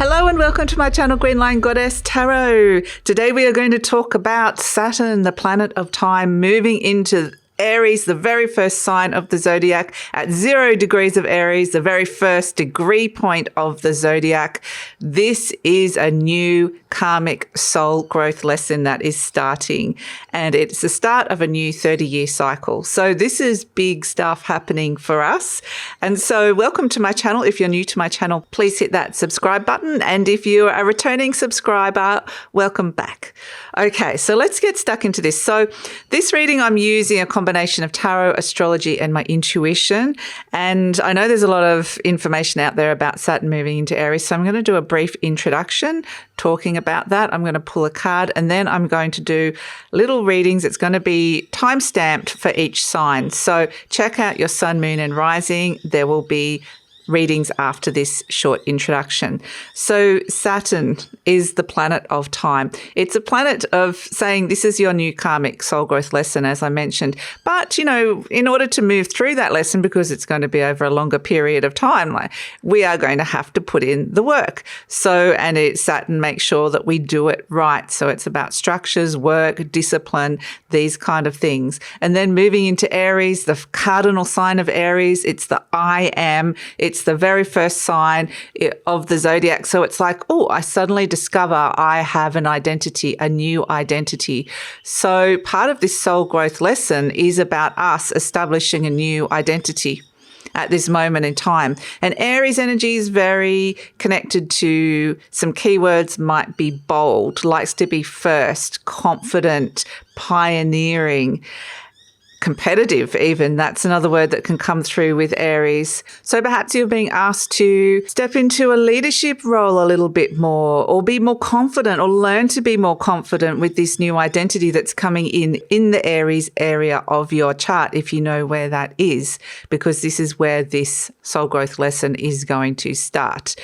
Hello and welcome to my channel, Green Line Goddess Tarot. Today we are going to talk about Saturn, the planet of time, moving into Aries, the very first sign of the zodiac at 0 degrees of Aries, the very first degree point of the zodiac. This is a new karmic soul growth lesson that is starting, and it's the start of a new 30-year cycle. So this is big stuff happening for us. And so welcome to my channel. If you're new to my channel, please hit that subscribe button. And if you're a returning subscriber, welcome back. Okay, so let's get stuck into this. So this reading, I'm using a combination of tarot, astrology, and my intuition. And I know there's a lot of information out there about Saturn moving into Aries, so I'm going to do a brief introduction talking about that. I'm going to pull a card, and then I'm going to do little readings. It's going to be time-stamped for each sign. So check out your sun, moon, and rising. There will be readings after this short introduction. So Saturn is the planet of time. It's a planet of saying this is your new karmic soul growth lesson, as I mentioned. But, you know, in order to move through that lesson, because it's going to be over a longer period of time, we are going to have to put in the work. So, and Saturn makes sure that we do it right. So it's about structures, work, discipline, these kind of things. And then moving into Aries, the cardinal sign of Aries, it's the I am. It's the very first sign of the zodiac. So it's like, oh, I suddenly discover I have an identity, a new identity. So part of this soul growth lesson is about us establishing a new identity at this moment in time. And Aries energy is very connected to some keywords, might be bold, likes to be first, confident, pioneering, competitive even. That's another word that can come through with Aries. So perhaps you're being asked to step into a leadership role a little bit more, or be more confident, or learn to be more confident with this new identity that's coming in the Aries area of your chart, if you know where that is, because this is where this soul growth lesson is going to start.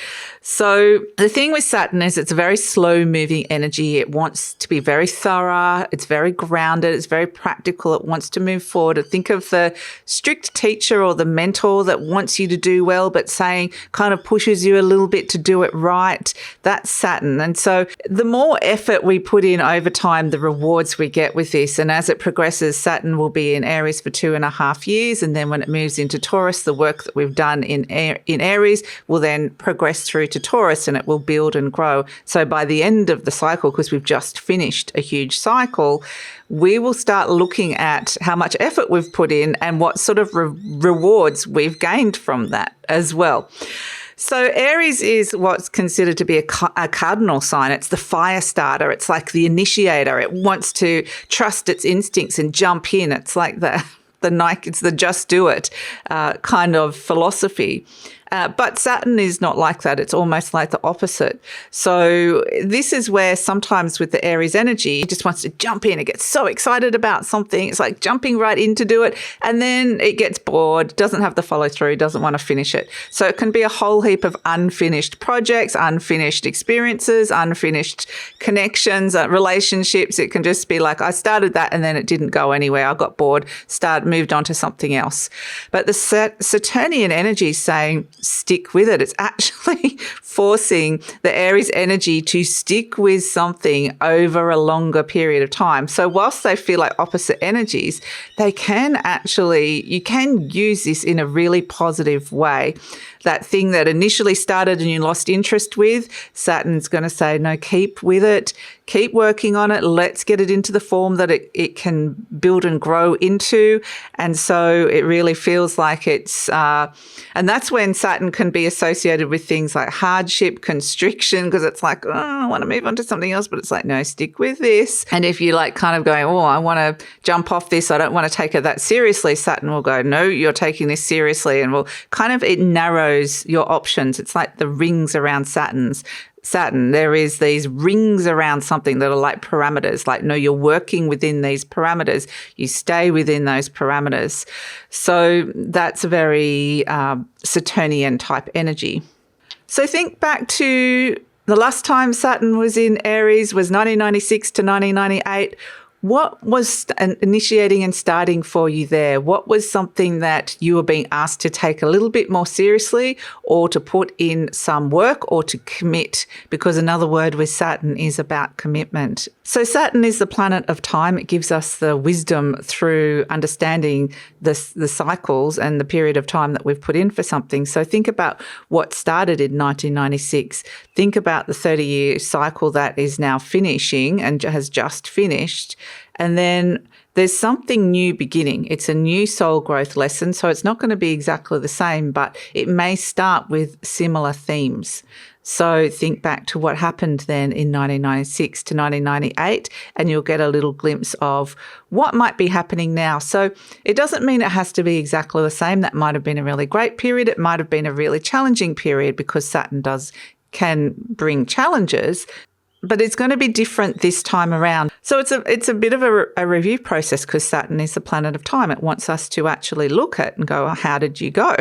So the thing with Saturn is it's a very slow moving energy. It wants to be very thorough. It's very grounded. It's very practical. It wants to move forward. Think of the strict teacher or the mentor that wants you to do well, but saying kind of pushes you a little bit to do it right. That's Saturn. And so the more effort we put in over time, the rewards we get with this. And as it progresses, Saturn will be in Aries for 2.5 years. And then when it moves into Taurus, the work that we've done in Aries will then progress through to Taurus, and it will build and grow. So by the end of the cycle, because we've just finished a huge cycle, we will start looking at how much effort we've put in and what sort of rewards we've gained from that as well. So Aries is what's considered to be a cardinal sign. It's the fire starter. It's like the initiator. It wants to trust its instincts and jump in. It's like the Nike, it's the just do it kind of philosophy. But Saturn is not like that. It's almost like the opposite. So this is where sometimes with the Aries energy, it just wants to jump in. It gets so excited about something. It's like jumping right in to do it. And then it gets bored, doesn't have the follow through, doesn't want to finish it. So it can be a whole heap of unfinished projects, unfinished experiences, unfinished connections, relationships. It can just be like, I started that and then it didn't go anywhere. I got bored, moved on to something else. But the Saturnian energy is saying, stick with it. It's actually forcing the Aries energy to stick with something over a longer period of time. So whilst they feel like opposite energies, you can use this in a really positive way. That thing that initially started and you lost interest with, Saturn's going to say, no, keep with it, keep working on it. Let's get it into the form that it can build and grow into. And so it really feels like it's, and that's when Saturn can be associated with things like hardship, constriction, because it's like, oh, I want to move on to something else, but it's like, no, stick with this. And if you like kind of going, oh, I want to jump off this, I don't want to take it that seriously, Saturn will go, no, you're taking this seriously, and will kind of, it narrows your options. It's like the rings around Saturn. There is these rings around something that are like parameters. Like, no, you're working within these parameters. You stay within those parameters. So that's a very Saturnian type energy. So think back to the last time Saturn was in Aries was 1996 to 1998. What was initiating and starting for you there? What was something that you were being asked to take a little bit more seriously, or to put in some work, or to commit? Because another word with Saturn is about commitment. So Saturn is the planet of time. It gives us the wisdom through understanding the cycles and the period of time that we've put in for something. So think about what started in 1996. Think about the 30-year cycle that is now finishing and has just finished. And then there's something new beginning. It's a new soul growth lesson. So it's not going to be exactly the same, but it may start with similar themes. So think back to what happened then in 1996 to 1998, and you'll get a little glimpse of what might be happening now. So it doesn't mean it has to be exactly the same. That might have been a really great period. It might have been a really challenging period, because Saturn can bring challenges. But it's going to be different this time around. So it's a bit of a review process, because Saturn is the planet of time. It wants us to actually look at and go, oh, how did you go?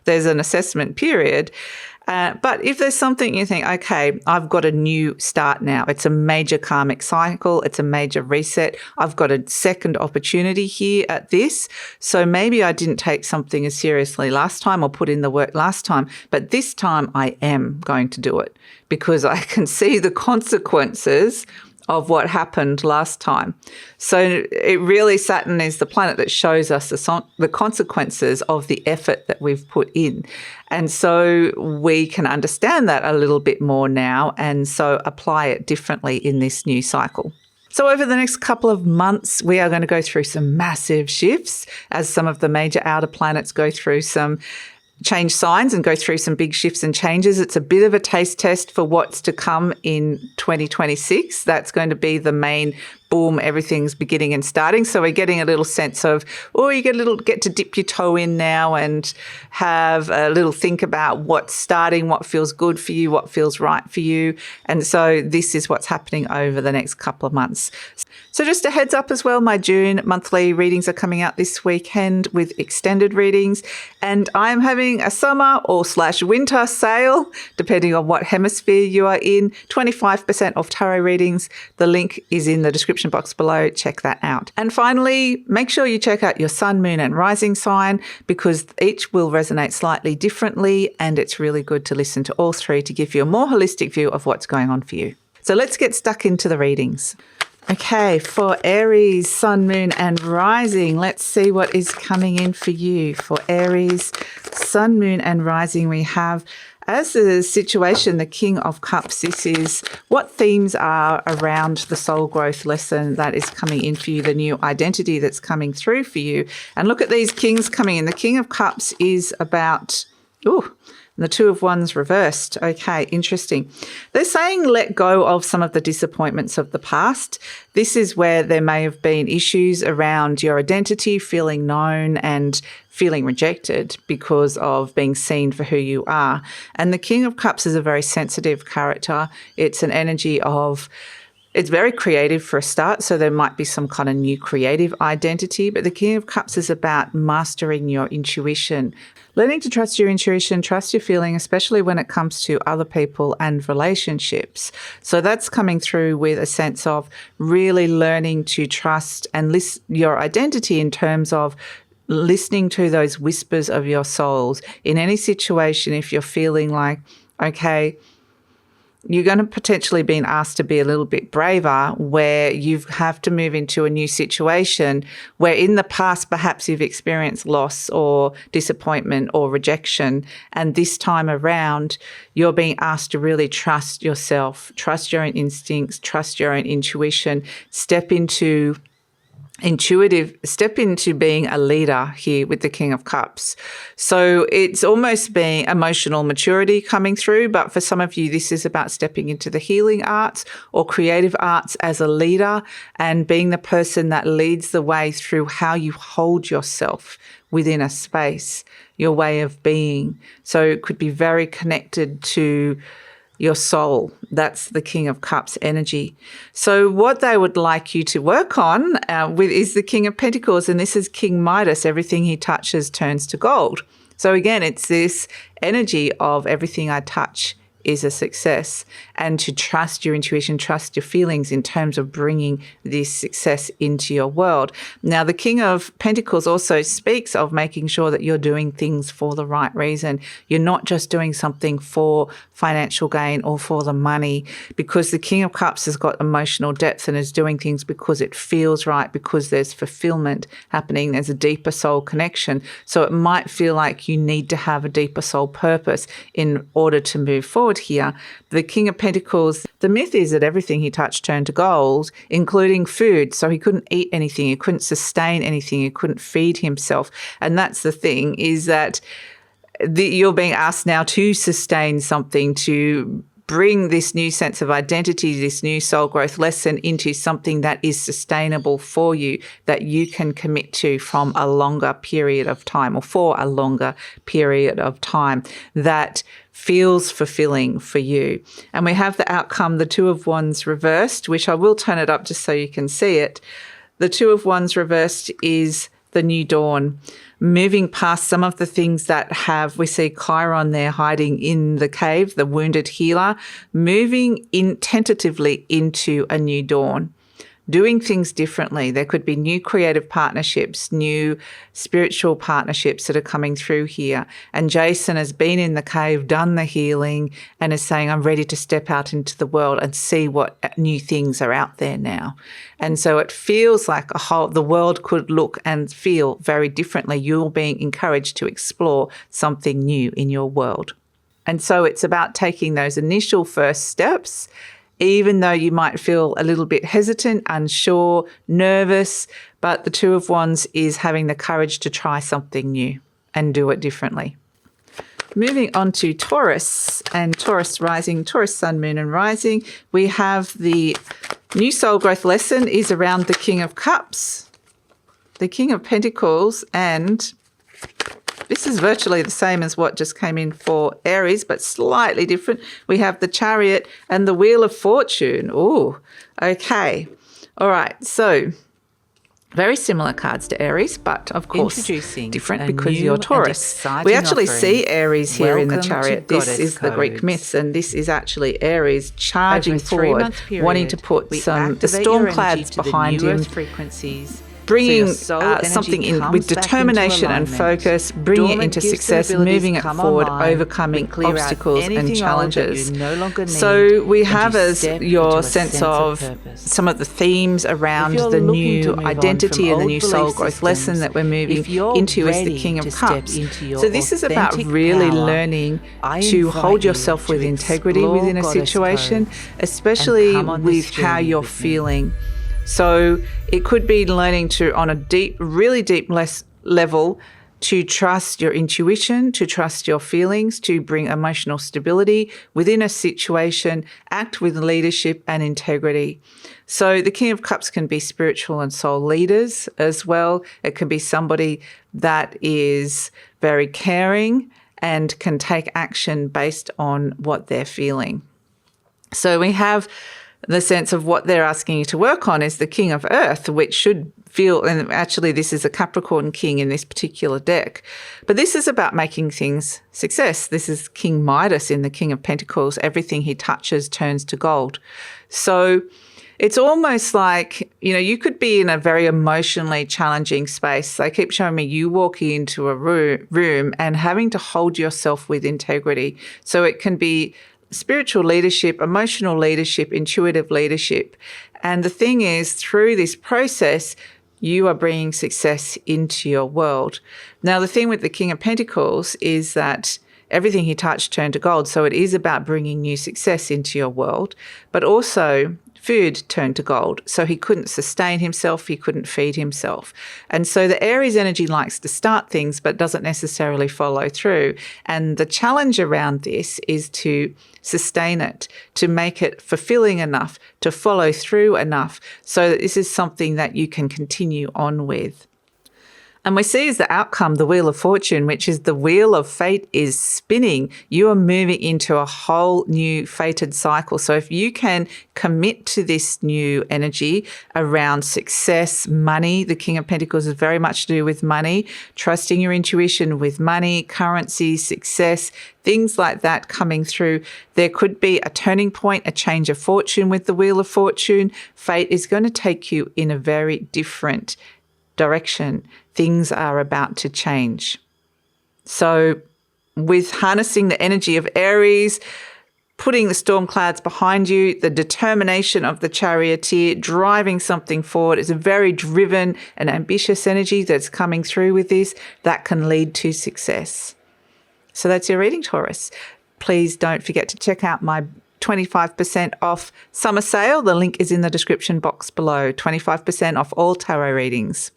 There's an assessment period. But if there's something you think, okay, I've got a new start now. It's a major karmic cycle. It's a major reset. I've got a second opportunity here at this. So maybe I didn't take something as seriously last time, or put in the work last time, but this time I am going to do it, because I can see the consequences of what happened last time. So it really, Saturn is the planet that shows us the consequences of the effort that we've put in. And so we can understand that a little bit more now, and so apply it differently in this new cycle. So over the next couple of months, we are going to go through some massive shifts as some of the major outer planets go through some change signs and go through some big shifts and changes. It's a bit of a taste test for what's to come in 2026. That's going to be the main boom, everything's beginning and starting. So we're getting a little sense of, you get to dip your toe in now and have a little think about what's starting, what feels good for you, what feels right for you. And so this is what's happening over the next couple of months. So just a heads up as well, my June monthly readings are coming out this weekend with extended readings. And I'm having a summer or / winter sale, depending on what hemisphere you are in, 25% off tarot readings. The link is in the description box below. Check that out. And finally, make sure you check out your sun, moon and rising sign, because each will resonate slightly differently, and it's really good to listen to all three to give you a more holistic view of what's going on for you. So let's get stuck into the readings. Okay, for Aries, sun, moon and rising, let's see what is coming in for you. For Aries, sun, moon and rising, we have, as the situation, the King of Cups. This is what themes are around the soul growth lesson that is coming in for you, the new identity that's coming through for you. And look at these kings coming in. The King of Cups is about, the Two of Wands reversed. Okay, interesting. They're saying let go of some of the disappointments of the past. This is where there may have been issues around your identity, feeling known and feeling rejected because of being seen for who you are. And the King of Cups is a very sensitive character. It's an energy of, it's very creative for a start, so there might be some kind of new creative identity. But the King of Cups is about mastering your intuition, learning to trust your intuition, trust your feeling, especially when it comes to other people and relationships. So that's coming through with a sense of really learning to trust and list your identity in terms of listening to those whispers of your souls. In any situation, if you're feeling like, okay, you're going to potentially be asked to be a little bit braver, where you have to move into a new situation where in the past perhaps you've experienced loss or disappointment or rejection, and this time around you're being asked to really trust yourself, trust your own instincts, trust your own intuition, step into being a leader here with the King of Cups. So it's almost being emotional maturity coming through, but for some of you, this is about stepping into the healing arts or creative arts as a leader and being the person that leads the way through how you hold yourself within a space, your way of being. So it could be very connected to your soul. That's the King of Cups energy. So what they would like you to work on with is the King of Pentacles, and this is King Midas. Everything he touches turns to gold. So again, it's this energy of everything I touch is a success, and to trust your intuition, trust your feelings in terms of bringing this success into your world. Now, the King of Pentacles also speaks of making sure that you're doing things for the right reason. You're not just doing something for financial gain or for the money, because the King of Cups has got emotional depth and is doing things because it feels right, because there's fulfillment happening, there's a deeper soul connection. So it might feel like you need to have a deeper soul purpose in order to move forward here. The King of Pentacles, the myth is that everything he touched turned to gold, including food. So he couldn't eat anything, he couldn't sustain anything, he couldn't feed himself. And that's the thing, is that you're being asked now to sustain something, to bring this new sense of identity, this new soul growth lesson into something that is sustainable for you, that you can commit to from a longer period of time, or for a longer period of time, that feels fulfilling for you. And we have the outcome, the Two of Wands reversed, which I will turn it up just so you can see it. The Two of Wands reversed is the new dawn, moving past some of the things that we see Chiron there hiding in the cave, the wounded healer, moving in tentatively into a new dawn, doing things differently. There could be new creative partnerships, new spiritual partnerships that are coming through here. And Jason has been in the cave, done the healing, and is saying, I'm ready to step out into the world and see what new things are out there now. And so it feels like the world could look and feel very differently. You're being encouraged to explore something new in your world. And so it's about taking those initial first steps, even though you might feel a little bit hesitant, unsure, nervous, but the Two of Wands is having the courage to try something new and do it differently. Moving on to Taurus and Taurus rising, Taurus sun, moon and rising, we have the new soul growth lesson is around the King of Cups, the King of Pentacles, and this is virtually the same as what just came in for Aries, but slightly different. We have the Chariot and the Wheel of Fortune. Oh, okay. All right. So very similar cards to Aries, but of course different because you're Taurus. We actually see Aries here in the Chariot. This is the Greek myths, and this is actually Aries charging forward, wanting to put the storm clouds behind him, bringing something in with determination and focus, bringing it into success, moving it forward, overcoming obstacles and challenges. So we have as your sense of some of the themes around the new identity and the new soul growth lesson that we're moving into as the King of Cups. So this is about really learning to hold yourself with integrity within a situation, especially with how you're feeling. So it could be learning to, on a really deep level, to trust your intuition, to trust your feelings, to bring emotional stability within a situation, act with leadership and integrity. So the King of Cups can be spiritual and soul leaders as well. It can be somebody that is very caring and can take action based on what they're feeling. So we have the sense of what they're asking you to work on is the King of Earth, which should feel, and actually this is a Capricorn king in this particular deck, but this is about making things success. This is King Midas in the King of Pentacles. Everything he touches turns to gold. So it's almost like, you could be in a very emotionally challenging space. They keep showing me you walking into a room and having to hold yourself with integrity. So it can be spiritual leadership, emotional leadership, intuitive leadership. And the thing is, through this process, you are bringing success into your world. Now, the thing with the King of Pentacles is that everything he touched turned to gold. So it is about bringing new success into your world, but also food turned to gold. So he couldn't sustain himself, he couldn't feed himself. And so the Aries energy likes to start things but doesn't necessarily follow through. And the challenge around this is to sustain it, to make it fulfilling enough, to follow through enough so that this is something that you can continue on with. And we see as the outcome, the Wheel of Fortune, which is the wheel of fate is spinning. You are moving into a whole new fated cycle. So if you can commit to this new energy around success, money, the King of Pentacles is very much to do with money, trusting your intuition with money, currency, success, things like that coming through. There could be a turning point, a change of fortune with the Wheel of Fortune. Fate is going to take you in a very different direction. Things are about to change. So with harnessing the energy of Aries, putting the storm clouds behind you, the determination of the charioteer, driving something forward is a very driven and ambitious energy that's coming through with this that can lead to success. So that's your reading, Taurus. Please don't forget to check out my 25% off summer sale. The link is in the description box below. 25% off all tarot readings.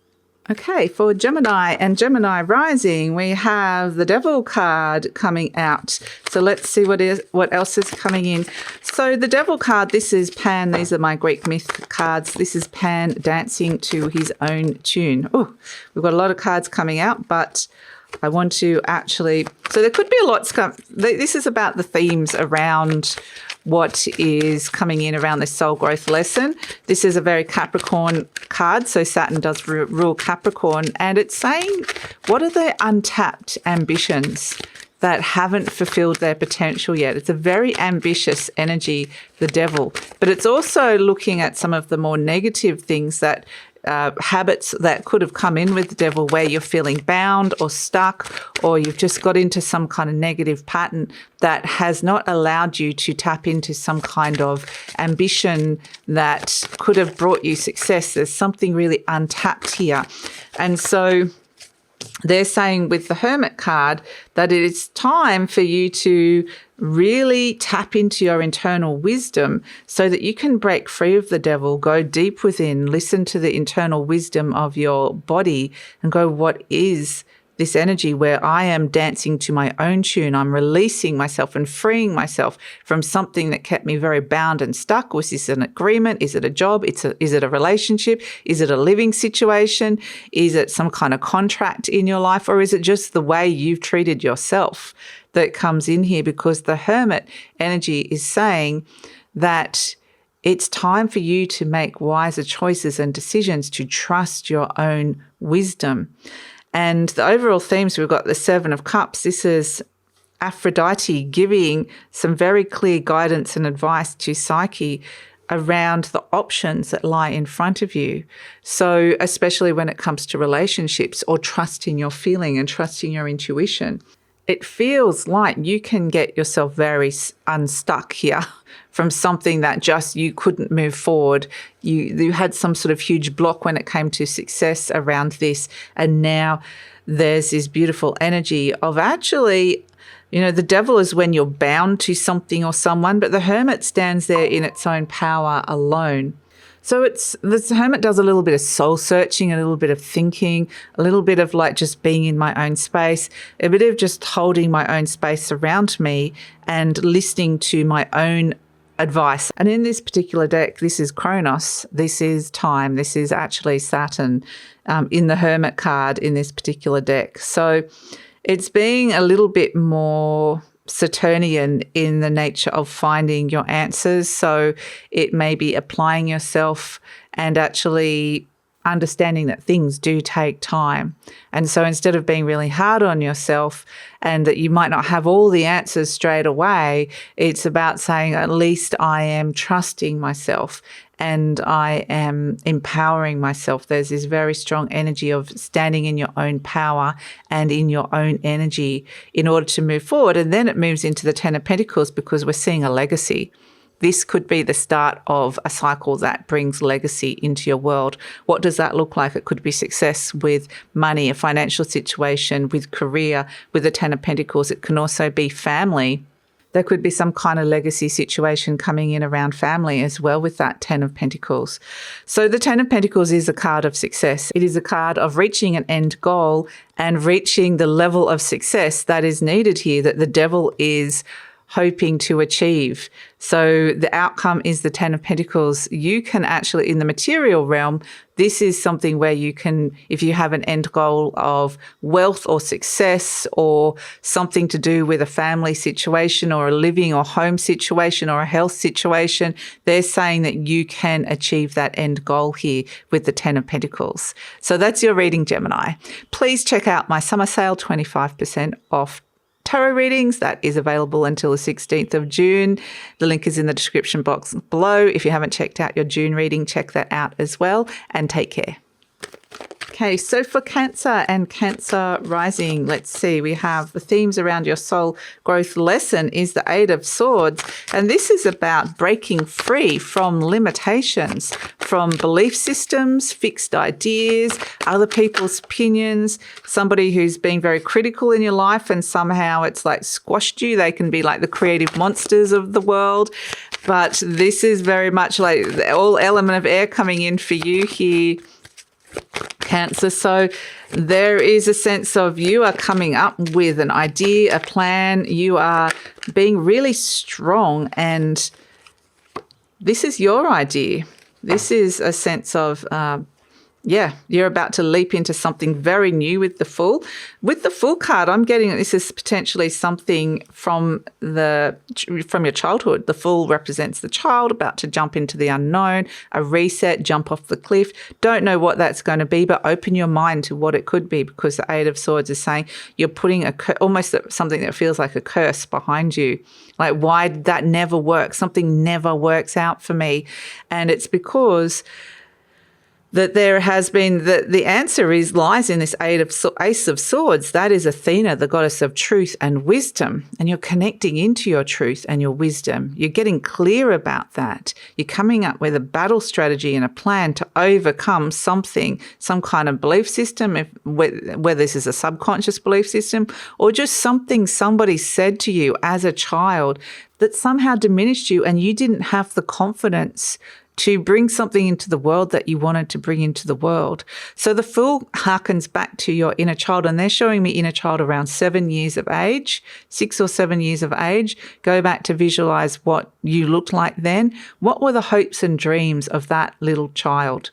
Okay, for Gemini and Gemini rising, we have the Devil card coming out. So let's see what else is coming in. So the Devil card, this is Pan. These are my Greek myth cards. This is Pan dancing to his own tune. Oh, we've got a lot of cards coming out, but I want to actually, so there could be a lot. This is about the themes around what is coming in around this soul growth lesson. This is a very Capricorn card. So Saturn does rule Capricorn, and it's saying, what are the untapped ambitions that haven't fulfilled their potential yet? It's a very ambitious energy, the Devil, but it's also looking at some of the more negative things that habits that could have come in with the Devil, where you're feeling bound or stuck, or you've just got into some kind of negative pattern that has not allowed you to tap into some kind of ambition that could have brought you success. There's something really untapped here. And so they're saying with the Hermit card that it is time for you to really tap into your internal wisdom so that you can break free of the Devil, go deep within, listen to the internal wisdom of your body and go, what is this energy where I am dancing to my own tune? I'm releasing myself and freeing myself from something that kept me very bound and stuck. Was this an agreement? Is it a job? Is it a relationship? Is it a living situation? Is it some kind of contract in your life? Or is it just the way you've treated yourself that comes in here? Because the Hermit energy is saying that it's time for you to make wiser choices and decisions, to trust your own wisdom. And the overall themes, we've got the Seven of Cups. This is Aphrodite giving some very clear guidance and advice to Psyche around the options that lie in front of you. So especially when it comes to relationships or trusting your feeling and trusting your intuition, it feels like you can get yourself very unstuck here from something that just you couldn't move forward. You had some sort of huge block when it came to success around this. And now there's this beautiful energy of actually, you know, the Devil is when you're bound to something or someone, but the Hermit stands there in its own power alone. So the Hermit does a little bit of soul searching, a little bit of thinking, a little bit of like just being in my own space, a bit of just holding my own space around me and listening to my own advice. And in this particular deck, this is Kronos, this is time, this is actually Saturn in the Hermit card in this particular deck. So it's being a little bit more Saturnian in the nature of finding your answers. So it may be applying yourself and actually understanding that things do take time. And so instead of being really hard on yourself and that you might not have all the answers straight away, it's about saying, at least I am trusting myself and I am empowering myself. There's this very strong energy of standing in your own power and in your own energy in order to move forward. And then it moves into the Ten of Pentacles because we're seeing a legacy. This could be the start of a cycle that brings legacy into your world. What does that look like? It could be success with money, a financial situation, with career, with the Ten of Pentacles. It can also be family. There could be some kind of legacy situation coming in around family as well with that Ten of Pentacles. So the Ten of Pentacles is a card of success. It is a card of reaching an end goal and reaching the level of success that is needed here, that the Devil is hoping to achieve. So the outcome is the Ten of Pentacles. You can actually, in the material realm, this is something where you can, if you have an end goal of wealth or success or something to do with a family situation or a living or home situation or a health situation, they're saying that you can achieve that end goal here with the Ten of Pentacles. So that's your reading, Gemini. Please check out my summer sale, 25% off tarot readings. That is available until the 16th of June. The link is in the description box below. If you haven't checked out your June reading, check that out as well, and take care. Okay, so for Cancer and Cancer rising, let's see, we have the themes around your soul growth lesson is the Eight of Swords. And this is about breaking free from limitations, from belief systems, fixed ideas, other people's opinions, somebody who's been very critical in your life and somehow it's like squashed you. They can be like the creative monsters of the world. But this is very much like all element of air coming in for you here, Cancer. So there is a sense of you are coming up with an idea, a plan. You are being really strong, and this is your idea. This is a sense of, you're about to leap into something very new with the Fool. With the Fool card, I'm getting this is potentially something from your childhood. The Fool represents the child about to jump into the unknown, a reset, jump off the cliff. Don't know what that's going to be, but open your mind to what it could be, because the Eight of Swords is saying you're putting almost something that feels like a curse behind you. Like, why did that never work? Something never works out for me. And it's because that there has been, the answer lies in this Ace of Swords. That is Athena, the goddess of truth and wisdom. And you're connecting into your truth and your wisdom. You're getting clear about that. You're coming up with a battle strategy and a plan to overcome something, some kind of belief system, whether this is a subconscious belief system or just something somebody said to you as a child that somehow diminished you and you didn't have the confidence to bring something into the world that you wanted to bring into the world. So the Fool harkens back to your inner child, and they're showing me inner child around 7 years of age, 6 or 7 years of age. Go back to visualize what you looked like then. What were the hopes and dreams of that little child?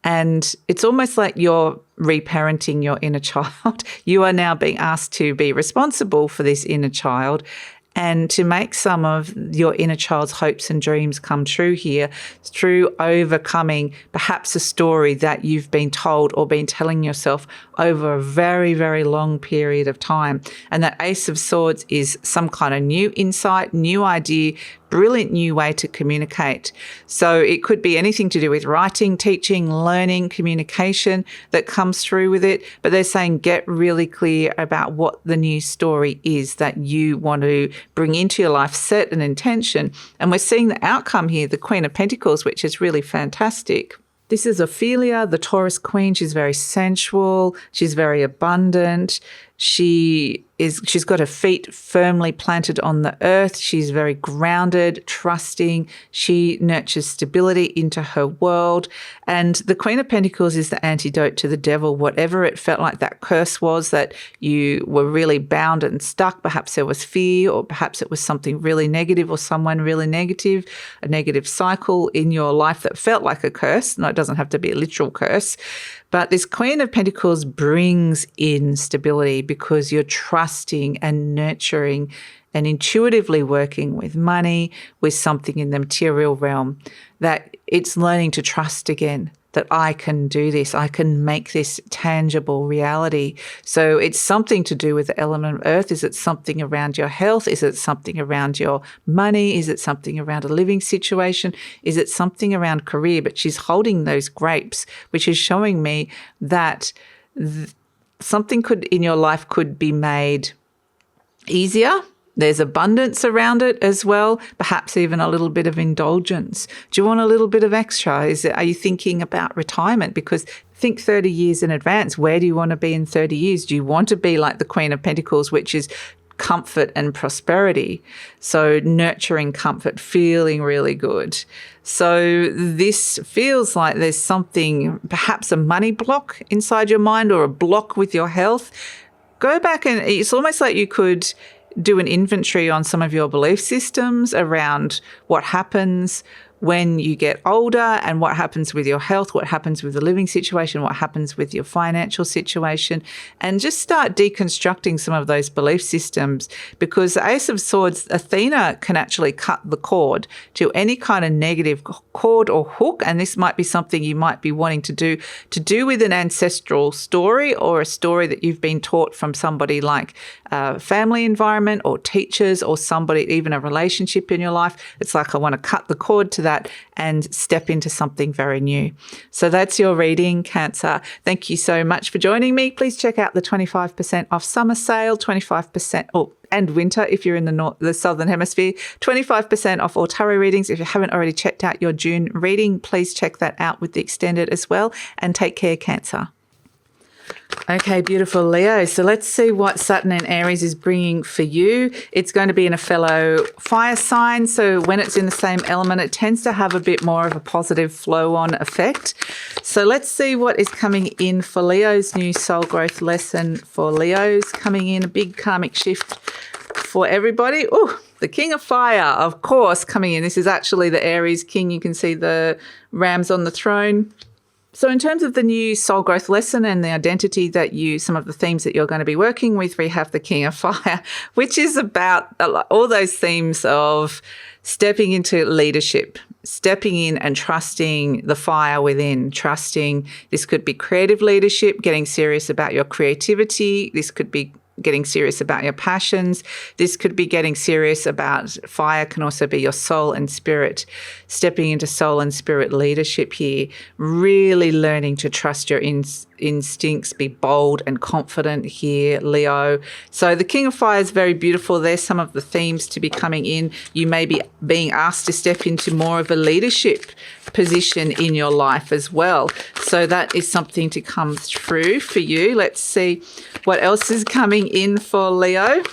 And it's almost like you're reparenting your inner child. You are now being asked to be responsible for this inner child and to make some of your inner child's hopes and dreams come true here through overcoming perhaps a story that you've been told or been telling yourself over a very, very long period of time. And that Ace of Swords is some kind of new insight, new idea, brilliant new way to communicate. So it could be anything to do with writing, teaching, learning, communication that comes through with it. But they're saying get really clear about what the new story is that you want to bring into your life, set an intention. And we're seeing the outcome here, the Queen of Pentacles, which is really fantastic. This is Ophelia, the Taurus queen. She's very sensual. She's very abundant. She's got her feet firmly planted on the earth. She's very grounded, trusting. She nurtures stability into her world. And the Queen of Pentacles is the antidote to the devil. Whatever it felt like that curse was, that you were really bound and stuck. Perhaps there was fear, or perhaps it was something really negative or someone really negative, a negative cycle in your life that felt like a curse. No, it doesn't have to be a literal curse. But this Queen of Pentacles brings in stability because you're trusting and nurturing and intuitively working with money, with something in the material realm, that it's learning to trust again, that I can do this, I can make this tangible reality. So it's something to do with the element of earth. Is it something around your health? Is it something around your money? Is it something around a living situation? Is it something around career? But she's holding those grapes, which is showing me that something in your life could be made easier. There's abundance around it as well, perhaps even a little bit of indulgence. Do you want a little bit of extra? Are you thinking about retirement? Because think 30 years in advance. Where do you want to be in 30 years? Do you want to be like the Queen of Pentacles, which is comfort and prosperity? So nurturing comfort, feeling really good. So this feels like there's something, perhaps a money block inside your mind or a block with your health. Go back and it's almost like you could do an inventory on some of your belief systems around what happens when you get older and what happens with your health, what happens with the living situation, what happens with your financial situation, and just start deconstructing some of those belief systems, because the Ace of Swords, Athena can actually cut the cord to any kind of negative cord or hook, and this might be something you might be wanting to do with an ancestral story or a story that you've been taught from somebody like a family environment or teachers or somebody, even a relationship in your life. It's like, I want to cut the cord to that and step into something very new. So that's your reading, Cancer. Thank you so much for joining me. Please check out the 25% off summer sale, 25% and winter if you're in the southern hemisphere, 25% off all tarot readings. If you haven't already checked out your June reading, please check that out with the extended as well. And take care, Cancer. Okay, beautiful Leo. So let's see what Saturn in Aries is bringing for you. It's going to be in a fellow fire sign. So when it's in the same element, it tends to have a bit more of a positive flow-on effect. So let's see what is coming in for Leo's new soul growth lesson for Leo's coming in, a big karmic shift for everybody. Oh, the King of Fire, of course, coming in. This is actually the Aries King. You can see the rams on the throne. So in terms of the new soul growth lesson and the identity that some of the themes that you're going to be working with, we have the King of Fire, which is about all those themes of stepping into leadership, stepping in and trusting the fire within, trusting this could be creative leadership, getting serious about your creativity. This could be getting serious about your passions. This could be getting serious about fire, can also be your soul and spirit, stepping into soul and spirit leadership here, really learning to trust your instincts, be bold and confident here, Leo. So the King of Fire is very beautiful. There's some of the themes to be coming in. You may be being asked to step into more of a leadership position in your life as well. So that is something to come through for you. Let's see what else is coming in for Leo.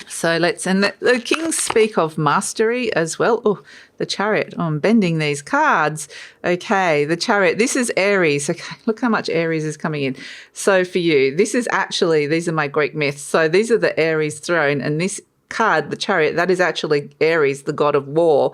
So and the kings speak of mastery as well. Oh, the Chariot. Oh, I'm bending these cards. Okay, the Chariot. This is Aries. Okay, look how much Aries is coming in. So for you, these are my Greek myths. So these are the Aries throne, and this card, the Chariot, that is actually Aries, the god of war,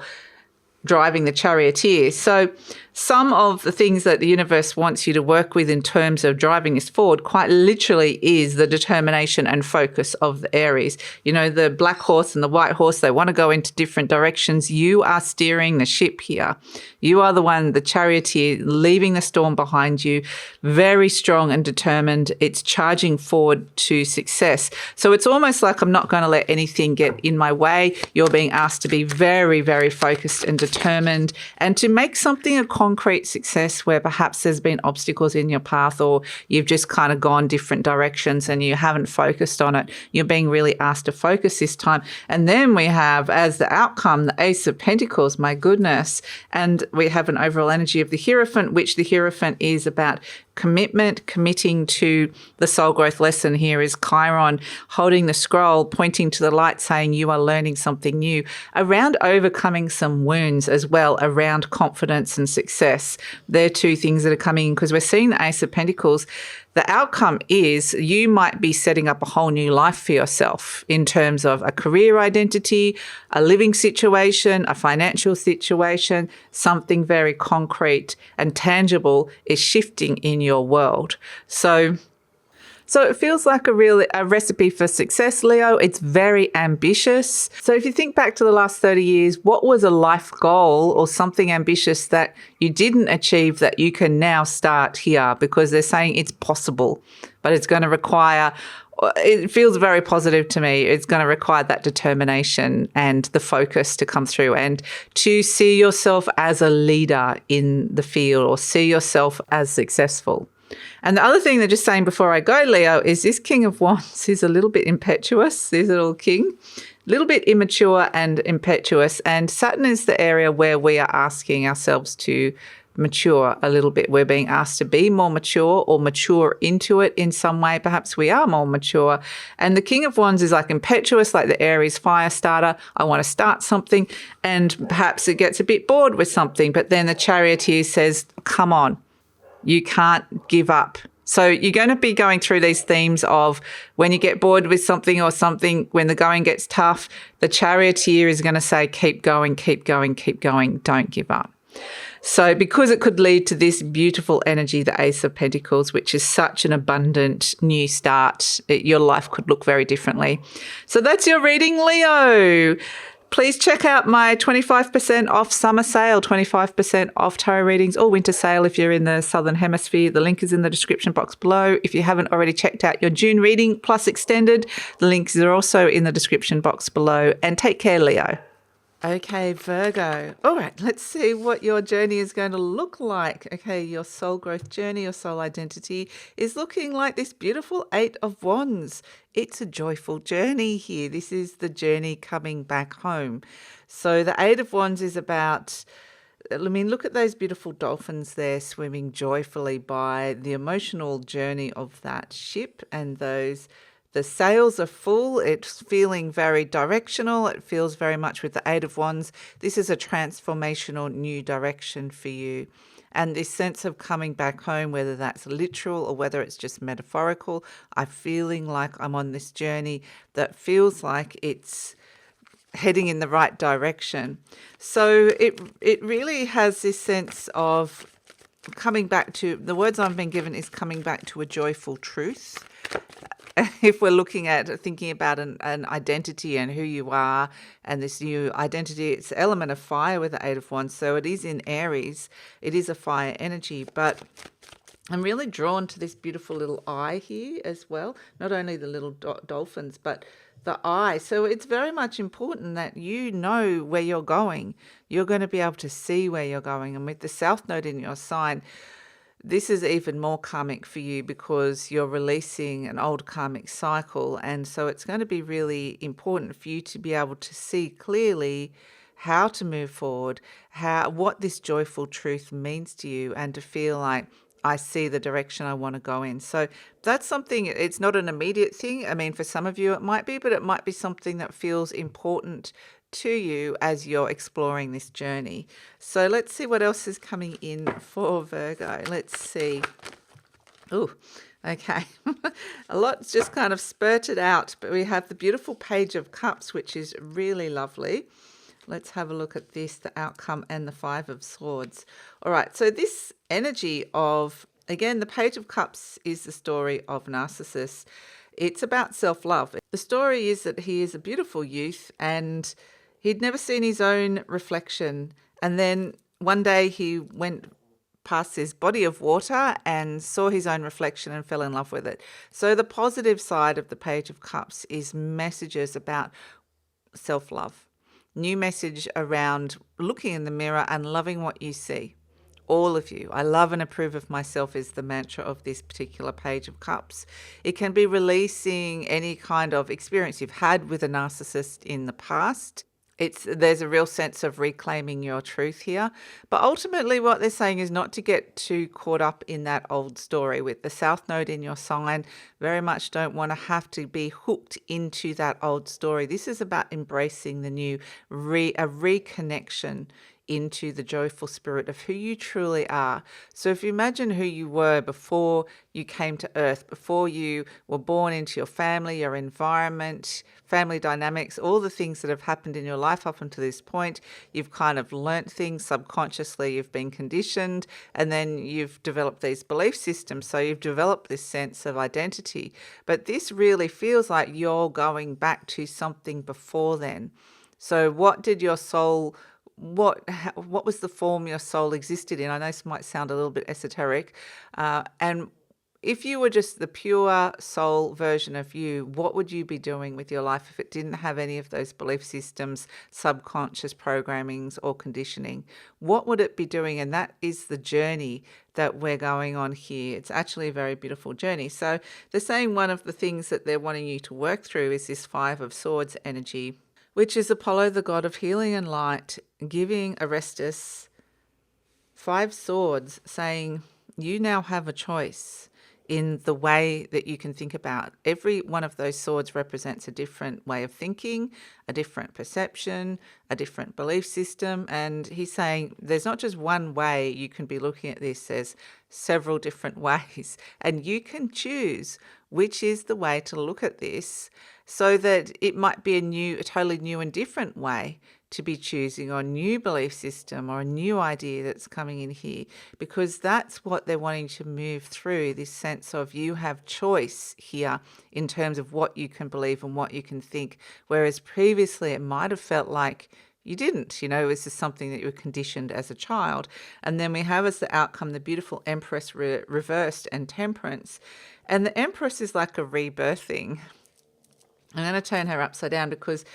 driving the charioteer. So some of the things that the universe wants you to work with in terms of driving this forward quite literally is the determination and focus of the Aries. You know, the black horse and the white horse, they want to go into different directions. You are steering the ship here. You are the one, the charioteer, leaving the storm behind you, very strong and determined. It's charging forward to success. So it's almost like, I'm not going to let anything get in my way. You're being asked to be very, very focused and determined and to make something a concrete success where perhaps there's been obstacles in your path, or you've just kind of gone different directions and you haven't focused on it. You're being really asked to focus this time. And then we have, as the outcome, the Ace of Pentacles, my goodness. And we have an overall energy of the Hierophant, which the Hierophant is about committing to the soul growth lesson here is Chiron, holding the scroll, pointing to the light, saying you are learning something new around overcoming some wounds as well, around confidence and success. They're two things that are coming in because we're seeing the Ace of Pentacles. The outcome is you might be setting up a whole new life for yourself in terms of a career identity, a living situation, a financial situation. Something very concrete and tangible is shifting in your world. So it feels like a recipe for success, Leo. It's very ambitious. So if you think back to the last 30 years, what was a life goal or something ambitious that you didn't achieve that you can now start here? Because they're saying it's possible, but it's going to require, it feels very positive to me. It's going to require that determination and the focus to come through and to see yourself as a leader in the field or see yourself as successful. And the other thing they're just saying before I go, Leo, is this King of Wands is a little bit impetuous, this little king, a little bit immature and impetuous. And Saturn is the area where we are asking ourselves to mature a little bit. We're being asked to be more mature or mature into it in some way. Perhaps we are more mature. And the King of Wands is like impetuous, like the Aries fire starter. I want to start something. And perhaps it gets a bit bored with something. But then the Charioteer says, come on. You can't give up So you're going to be going through these themes of when you get bored with something or something, when the going gets tough, the charioteer is going to say, keep going, keep going, keep going, don't give up. So because it could lead to this beautiful energy, the Ace of Pentacles, which is such an abundant new start, your life could look very differently. So that's your reading, Leo. Please check out my 25% off summer sale, 25% off tarot readings or winter sale if you're in the Southern Hemisphere. The link is in the description box below. If you haven't already checked out your June reading plus extended, the links are also in the description box below. And take care, Leo. Okay, Virgo. All right, let's see what your journey is going to look like. Okay, your soul growth journey, your soul identity is looking like this beautiful Eight of Wands. It's a joyful journey here. This is the journey coming back home. So the Eight of Wands is about, look at those beautiful dolphins there swimming joyfully by, the emotional journey of that ship, and the sails are full. It's feeling very directional. It feels very much with the Eight of Wands. This is a transformational new direction for you. And this sense of coming back home, whether that's literal or whether it's just metaphorical, I'm feeling like I'm on this journey that feels like it's heading in the right direction. So it really has this sense of coming back to, the words I've been given is coming back to a joyful truth. If we're thinking about an identity and who you are and this new identity, it's the element of fire with the Eight of Wands. So it is in Aries. It is a fire energy, but I'm really drawn to this beautiful little eye here as well. Not only the little dolphins, but the eye. So it's very much important that you know where you're going. You're going to be able to see where you're going. And with the South Node in your sign, this is even more karmic for you because you're releasing an old karmic cycle. And so it's going to be really important for you to be able to see clearly how to move forward, what this joyful truth means to you, and to feel like I see the direction I want to go in. So that's something, it's not an immediate thing. I mean, for some of you it might be, but it might be something that feels important to you as you're exploring this journey. So let's see what else is coming in for Virgo. Let's see. Oh, okay. A lot's just kind of spurted out, but we have the beautiful Page of Cups, which is really lovely. Let's have a look at this, the outcome, and the Five of Swords. All right, so this energy of, again, the Page of Cups is the story of Narcissus. It's about self-love. The story is that he is a beautiful youth and he'd never seen his own reflection. And then one day he went past this body of water and saw his own reflection and fell in love with it. So the positive side of the Page of Cups is messages about self-love. New message around looking in the mirror and loving what you see. All of you. I love and approve of myself is the mantra of this particular Page of Cups. It can be releasing any kind of experience you've had with a narcissist in the past. There's a real sense of reclaiming your truth here. But ultimately what they're saying is not to get too caught up in that old story. With the South Node in your sign, very much don't want to have to be hooked into that old story. This is about embracing the new, a reconnection into the joyful spirit of who you truly are. So if you imagine who you were before you came to Earth, before you were born into your family, your environment, family dynamics, all the things that have happened in your life up until this point, you've kind of learnt things subconsciously, you've been conditioned, and then you've developed these belief systems. So you've developed this sense of identity. But this really feels like you're going back to something before then. So what did your soul, what was the form your soul existed in? I know this might sound a little bit esoteric. And if you were just the pure soul version of you, what would you be doing with your life if it didn't have any of those belief systems, subconscious programmings or conditioning? What would it be doing? And that is the journey that we're going on here. It's actually a very beautiful journey. So they're saying one of the things that they're wanting you to work through is this Five of Swords energy, which is Apollo, the god of healing and light, giving Orestes 5 swords, saying, you now have a choice. in the way that you can think about. Every one of those swords represents a different way of thinking, a different perception, a different belief system. And he's saying there's not just one way you can be looking at this, there's several different ways. And you can choose which is the way to look at this, so that it might be a totally new and different way to be choosing, or a new belief system or a new idea that's coming in here, because that's what they're wanting to move through, this sense of you have choice here in terms of what you can believe and what you can think, whereas previously it might have felt like you didn't, it was just something that you were conditioned as a child. And then we have as the outcome the beautiful Empress reversed and Temperance. And the Empress is like a rebirthing. I'm going to turn her upside down because,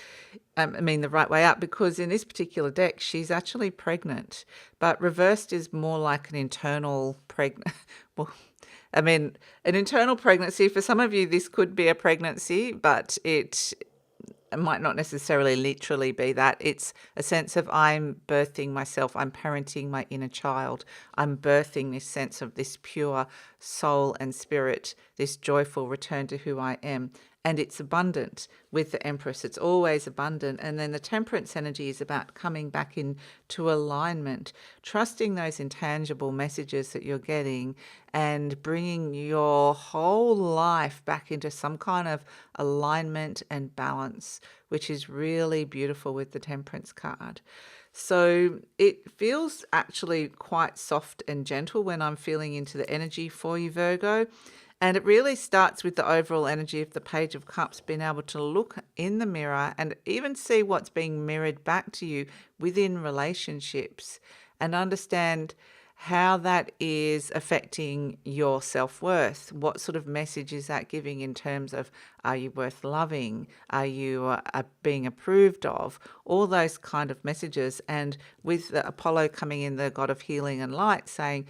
the right way up, because in this particular deck, she's actually pregnant, but reversed is more like an internal an internal pregnancy. For some of you, this could be a pregnancy, but it might not necessarily literally be that. It's a sense of I'm birthing myself, I'm parenting my inner child, I'm birthing this sense of this pure soul and spirit, this joyful return to who I am. And it's abundant with the Empress. It's always abundant. And then the Temperance energy is about coming back into alignment, trusting those intangible messages that you're getting and bringing your whole life back into some kind of alignment and balance, which is really beautiful with the Temperance card. So it feels actually quite soft and gentle when I'm feeling into the energy for you, Virgo. And it really starts with the overall energy of the Page of Cups, being able to look in the mirror and even see what's being mirrored back to you within relationships and understand how that is affecting your self-worth. What sort of message is that giving in terms of, are you worth loving? Are you being approved of? All those kind of messages. And with the Apollo coming in, the god of healing and light, saying,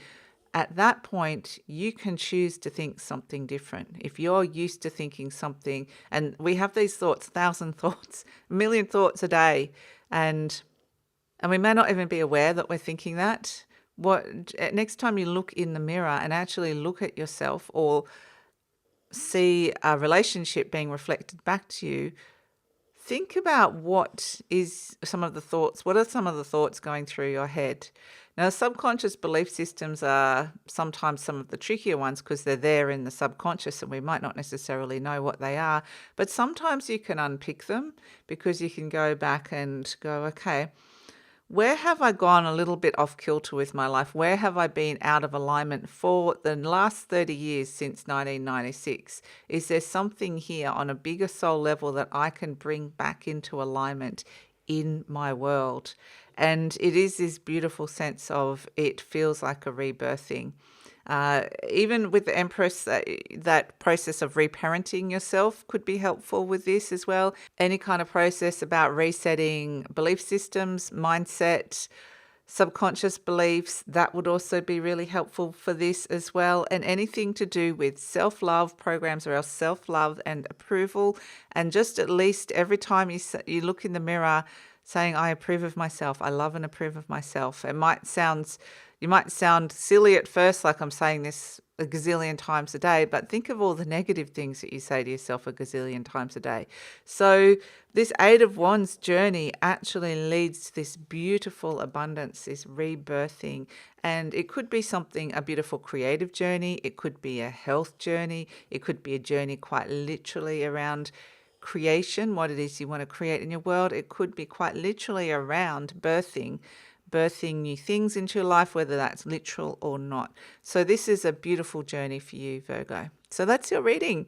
at that point, you can choose to think something different. If you're used to thinking something, and we have these thoughts, 1,000 thoughts, a million thoughts a day, and we may not even be aware that we're thinking that. Next time you look in the mirror and actually look at yourself or see a relationship being reflected back to you, think about what are some of the thoughts going through your head. Now, subconscious belief systems are sometimes some of the trickier ones because they're there in the subconscious and we might not necessarily know what they are. But sometimes you can unpick them because you can go back and go, okay, where have I gone a little bit off kilter with my life? Where have I been out of alignment for the last 30 years since 1996? Is there something here on a bigger soul level that I can bring back into alignment in my world? And it is this beautiful sense of it feels like a rebirthing. Even with the Empress, that process of reparenting yourself could be helpful with this as well. Any kind of process about resetting belief systems, mindset, subconscious beliefs, that would also be really helpful for this as well. And anything to do with self-love programs around self-love and approval. And just at least every time you look in the mirror, saying, I approve of myself, I love and approve of myself. You might sound silly at first, like I'm saying this a gazillion times a day, but think of all the negative things that you say to yourself a gazillion times a day. So this Eight of Wands journey actually leads to this beautiful abundance, this rebirthing. And it could be a beautiful creative journey. It could be a health journey. It could be a journey quite literally around creation, what it is you want to create in your world. It could be quite literally around birthing new things into your life, whether that's literal or not. So this is a beautiful journey for you, Virgo. So that's your reading.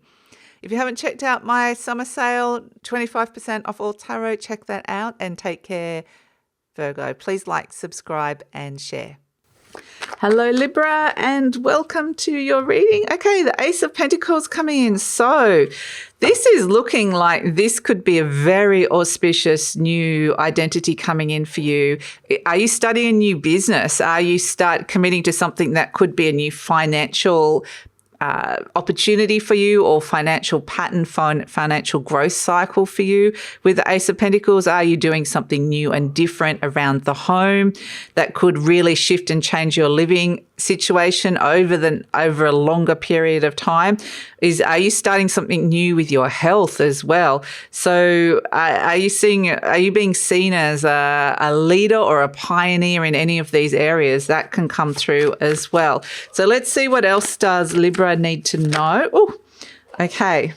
If you haven't checked out my summer sale, 25% off all tarot, check that out and take care, Virgo. Please like, subscribe and share. Hello, Libra, and welcome to your reading. Okay, the Ace of Pentacles coming in. So this is looking like this could be a very auspicious new identity coming in for you. Are you starting a new business? Are you committing to something that could be a new financial opportunity for you or financial pattern, financial growth cycle for you? With the Ace of Pentacles, are you doing something new and different around the home that could really shift and change your living situation over a longer period of time? Are you starting something new with your health as well? So are you being seen as a leader or a pioneer in any of these areas? That can come through as well. So let's see what else does Libra need to know. Oh, okay.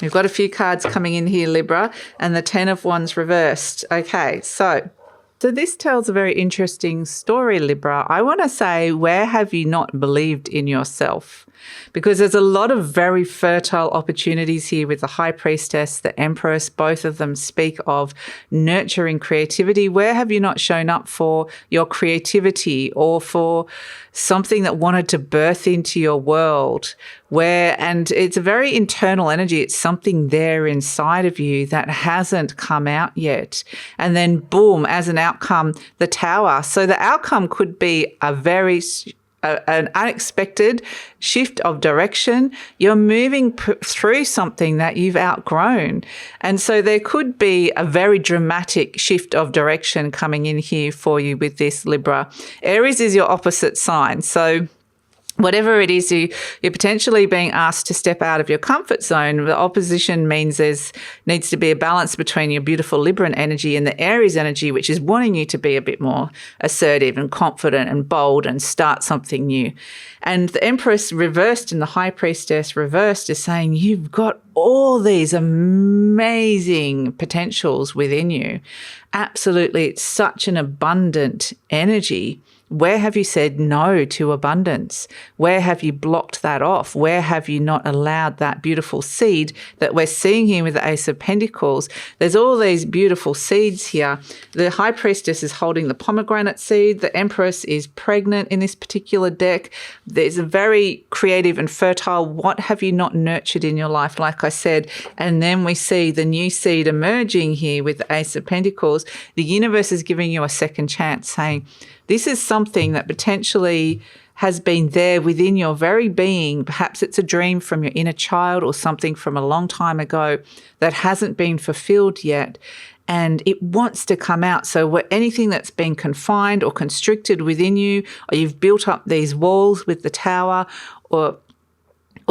We've got a few cards coming in here, Libra, and the 10 of Wands reversed. Okay, so this tells a very interesting story, Libra. I want to say, where have you not believed in yourself? Because there's a lot of very fertile opportunities here with the High Priestess, the Empress. Both of them speak of nurturing creativity. Where have you not shown up for your creativity or for something that wanted to birth into your world? And it's a very internal energy. It's something there inside of you that hasn't come out yet. And then boom, as an outcome, the Tower. So the outcome could be an unexpected shift of direction. You're moving through something that you've outgrown. And so there could be a very dramatic shift of direction coming in here for you with this, Libra. Aries is your opposite sign. So whatever it is, you're potentially being asked to step out of your comfort zone. The opposition means needs to be a balance between your beautiful Libran energy and the Aries energy, which is wanting you to be a bit more assertive and confident and bold and start something new. And the Empress reversed and the High Priestess reversed is saying you've got all these amazing potentials within you. Absolutely, it's such an abundant energy. Where have you said no to abundance? Where have you blocked that off? Where have you not allowed that beautiful seed that we're seeing here with the Ace of Pentacles? There's all these beautiful seeds here. The High Priestess is holding the pomegranate seed. The Empress is pregnant in this particular deck. There's a very creative and fertile. What have you not nurtured in your life, like I said? And then we see the new seed emerging here with the Ace of Pentacles. The universe is giving you a second chance, saying, this is something that potentially has been there within your very being. Perhaps it's a dream from your inner child or something from a long time ago that hasn't been fulfilled yet. And it wants to come out. So anything that's been confined or constricted within you, or you've built up these walls with the Tower, or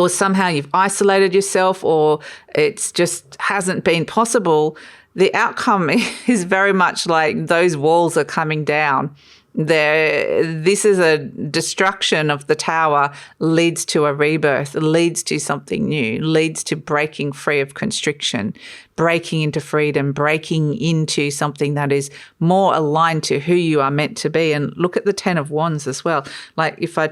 somehow you've isolated yourself, or it's just hasn't been possible, the outcome is very much like those walls are coming down. This is a destruction of the Tower, leads to a rebirth, leads to something new, leads to breaking free of constriction, breaking into freedom, breaking into something that is more aligned to who you are meant to be. And look at the 10 of Wands as well. Like if I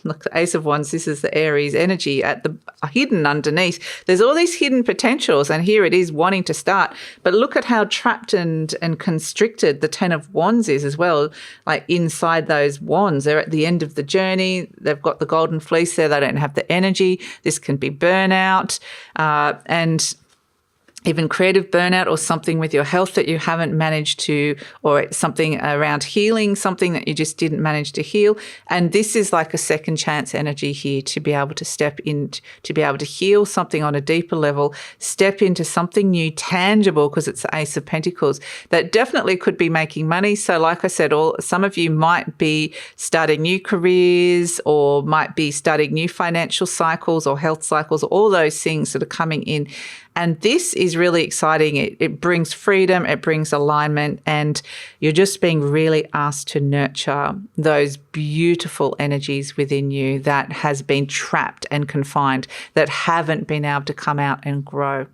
look, the Ace of Wands, this is the Aries energy at the hidden underneath. There's all these hidden potentials, and here it is wanting to start. But look at how trapped and constricted the 10 of Wands is as well. Like inside those wands, they're at the end of the journey. They've got the golden fleece there. They don't have the energy. This can be burnout and even creative burnout, or something with your health that you haven't managed to, or something around healing, something that you just didn't manage to heal. And this is like a second chance energy here to be able to step in, to be able to heal something on a deeper level, step into something new, tangible, because it's the Ace of Pentacles, that definitely could be making money. So like I said, some of you might be starting new careers, or might be starting new financial cycles or health cycles, all those things that are coming in. And this is really exciting. It brings freedom, it brings alignment, and you're just being really asked to nurture those beautiful energies within you that has been trapped and confined, that haven't been able to come out and grow.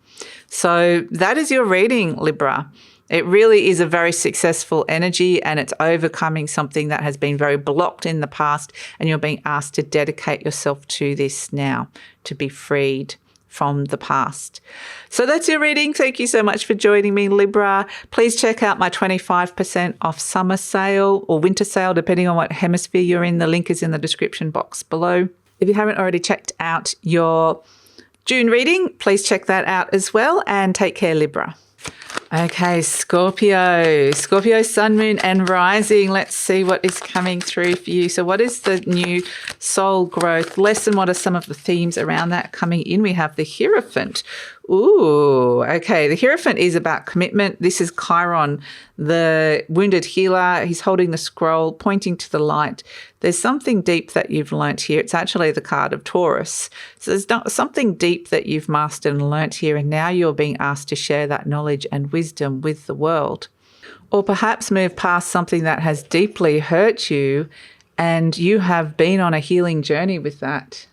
So that is your reading, Libra. It really is a very successful energy, and it's overcoming something that has been very blocked in the past, and you're being asked to dedicate yourself to this now, to be freed from the past. So that's your reading. Thank you so much for joining me, Libra. Please check out my 25% off summer sale or winter sale, depending on what hemisphere you're in. The link is in the description box below. If you haven't already checked out your June reading, please check that out as well, and take care, Libra. Okay, Scorpio, sun, moon and rising. Let's see what is coming through for you. So what is the new soul growth lesson? What are some of the themes around that coming in? We have the Hierophant. Ooh, okay. The Hierophant is about commitment. This is Chiron, the wounded healer. He's holding the scroll, pointing to the light. There's something deep that you've learnt here. It's actually the card of Taurus. So there's something deep that you've mastered and learnt here, and now you're being asked to share that knowledge and wisdom with the world. Or perhaps move past something that has deeply hurt you, and you have been on a healing journey with that.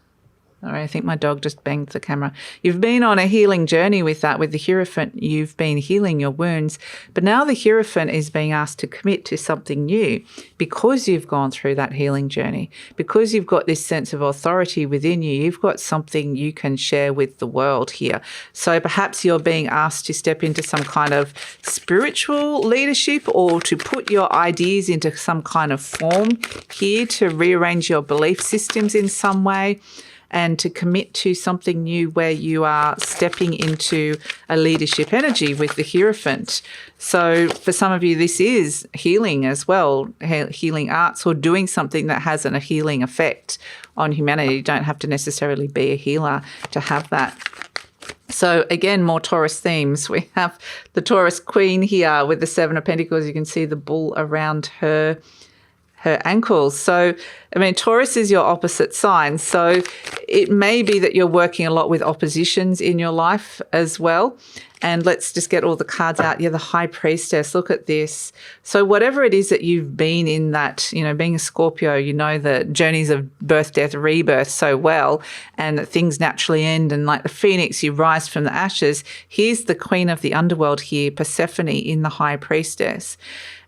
Sorry, I think my dog just banged the camera. You've been on a healing journey with that. With the Hierophant, you've been healing your wounds. But now the Hierophant is being asked to commit to something new because you've gone through that healing journey, because you've got this sense of authority within you. You've got something you can share with the world here. So perhaps you're being asked to step into some kind of spiritual leadership, or to put your ideas into some kind of form here, to rearrange your belief systems in some way, and to commit to something new where you are stepping into a leadership energy with the Hierophant. So for some of you, this is healing as well, healing arts, or doing something that has a healing effect on humanity. You don't have to necessarily be a healer to have that. So again, more Taurus themes. We have the Taurus Queen here with the Seven of Pentacles. You can see the bull around her ankles. So, I mean, Taurus is your opposite sign. So it may be that you're working a lot with oppositions in your life as well. And let's just get all the cards out. Yeah, the High Priestess. Look at this. So whatever it is that you've been in that, being a Scorpio, you know the journeys of birth, death, rebirth so well, and that things naturally end. And like the phoenix, you rise from the ashes. Here's the Queen of the Underworld here, Persephone, in the High Priestess.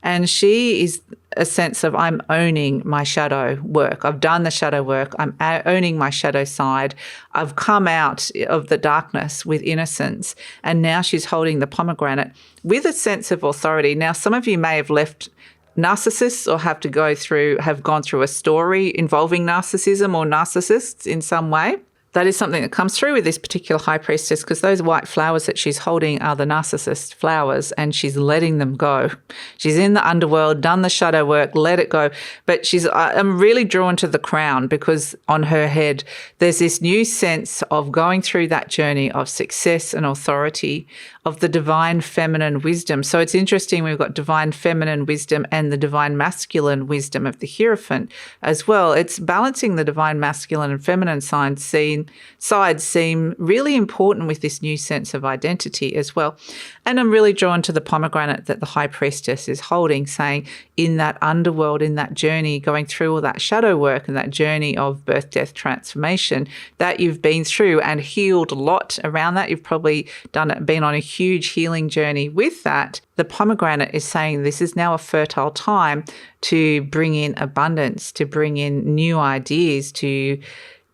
And she is a sense of, I'm owning my shadow work. I've done the shadow work. I'm owning my shadow side. I've come out of the darkness with innocence. And now she's holding the pomegranate with a sense of authority. Now, some of you may have left narcissists, or have gone through a story involving narcissism or narcissists in some way. That is something that comes through with this particular High Priestess, because those white flowers that she's holding are the narcissist flowers, and she's letting them go. She's in the underworld, done the shadow work, let it go. But I'm really drawn to the crown, because on her head there's this new sense of going through that journey of success and authority, of the divine feminine wisdom. So it's interesting, we've got divine feminine wisdom and the divine masculine wisdom of the Hierophant as well. It's balancing the divine masculine and feminine sides seem really important with this new sense of identity as well. And I'm really drawn to the pomegranate that the High Priestess is holding, saying in that underworld, in that journey, going through all that shadow work and that journey of birth, death, transformation that you've been through and healed a lot around that. You've probably been on a huge healing journey with that. The pomegranate is saying this is now a fertile time to bring in abundance, to bring in new ideas, to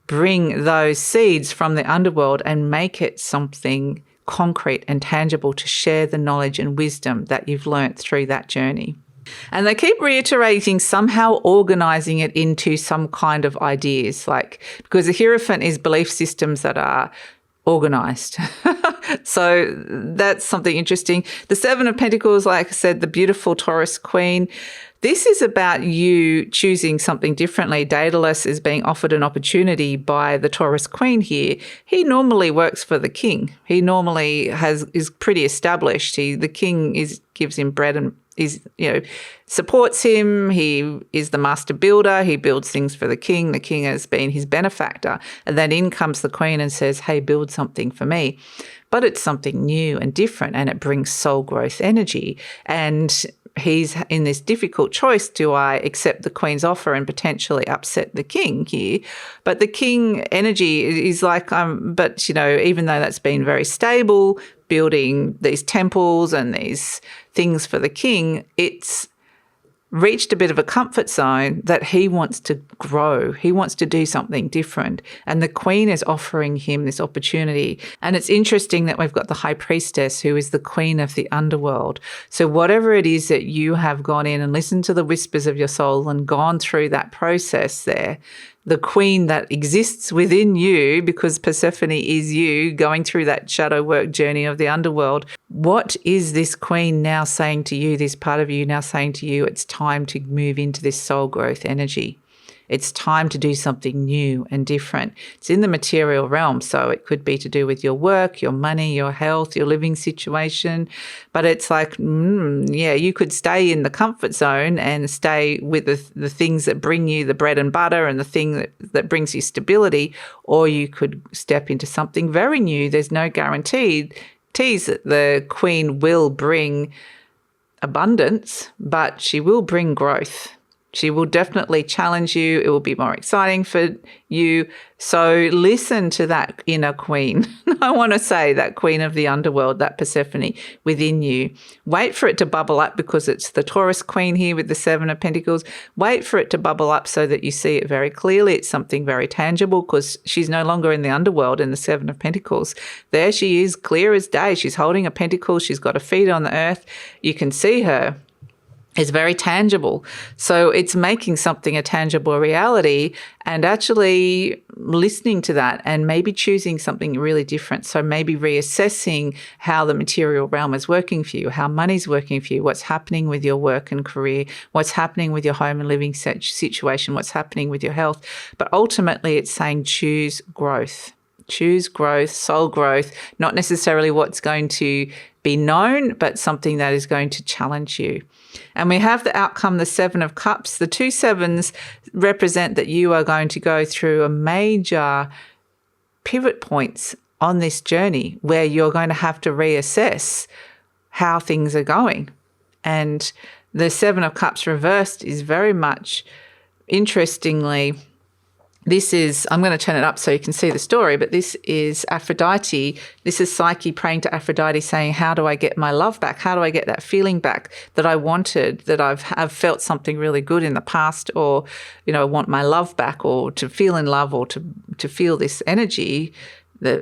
bring those seeds from the underworld and make it something concrete and tangible, to share the knowledge and wisdom that you've learnt through that journey. And they keep reiterating somehow organising it into some kind of ideas, because the Hierophant is belief systems that are organised. So that's something interesting. The Seven of Pentacles, like I said, the beautiful Taurus Queen. This is about you choosing something differently. Daedalus is being offered an opportunity by the Taurus Queen here. He normally works for the king. He normally is pretty established. The king gives him bread and supports him. He is the master builder. He builds things for the king. The king has been his benefactor. And then in comes the Queen and says, hey, build something for me. But it's something new and different, and it brings soul growth energy. And he's in this difficult choice. Do I accept the Queen's offer and potentially upset the king here? But the king energy is even though that's been very stable, building these temples and these things for the king, it's reached a bit of a comfort zone that he wants to grow. He wants to do something different. And the Queen is offering him this opportunity. And it's interesting that we've got the High Priestess, who is the Queen of the Underworld. So whatever it is that you have gone in and listened to the whispers of your soul and gone through that process there, the Queen that exists within you, because Persephone is you going through that shadow work journey of the underworld. What is this Queen now saying to you, this part of you now saying to you, it's time to move into this soul growth energy? It's time to do something new and different. It's in the material realm, so it could be to do with your work, your money, your health, your living situation. But it's like, you could stay in the comfort zone and stay with the things that bring you the bread and butter and the thing that brings you stability, or you could step into something very new. There's no guarantees that the Queen will bring abundance, but she will bring growth. She will definitely challenge you. It will be more exciting for you. So listen to that inner queen. I want to say that queen of the underworld, that Persephone within you. Wait for it to bubble up, because it's the Taurus queen here with the Seven of Pentacles. Wait for it to bubble up so that you see it very clearly. It's something very tangible, because she's no longer in the underworld in the Seven of Pentacles. There she is, clear as day. She's holding a pentacle. She's got her feet on the earth. You can see her. It's very tangible. So it's making something a tangible reality, and actually listening to that and maybe choosing something really different. So maybe reassessing how the material realm is working for you, how money's working for you, what's happening with your work and career, what's happening with your home and living situation, what's happening with your health. But ultimately it's saying choose growth. Choose growth, soul growth, not necessarily what's going to be known, but something that is going to challenge you. And we have the outcome, the Seven of Cups. The two sevens represent that you are going to go through a major pivot points on this journey where you're going to have to reassess how things are going. And the Seven of Cups reversed is very much, interestingly, this is, I'm going to turn it up so you can see the story, but this is Aphrodite. This is Psyche praying to Aphrodite saying, how do I get my love back? How do I get that feeling back that I wanted, that I've felt something really good in the past, or, I want my love back, or to feel in love, or to feel this energy,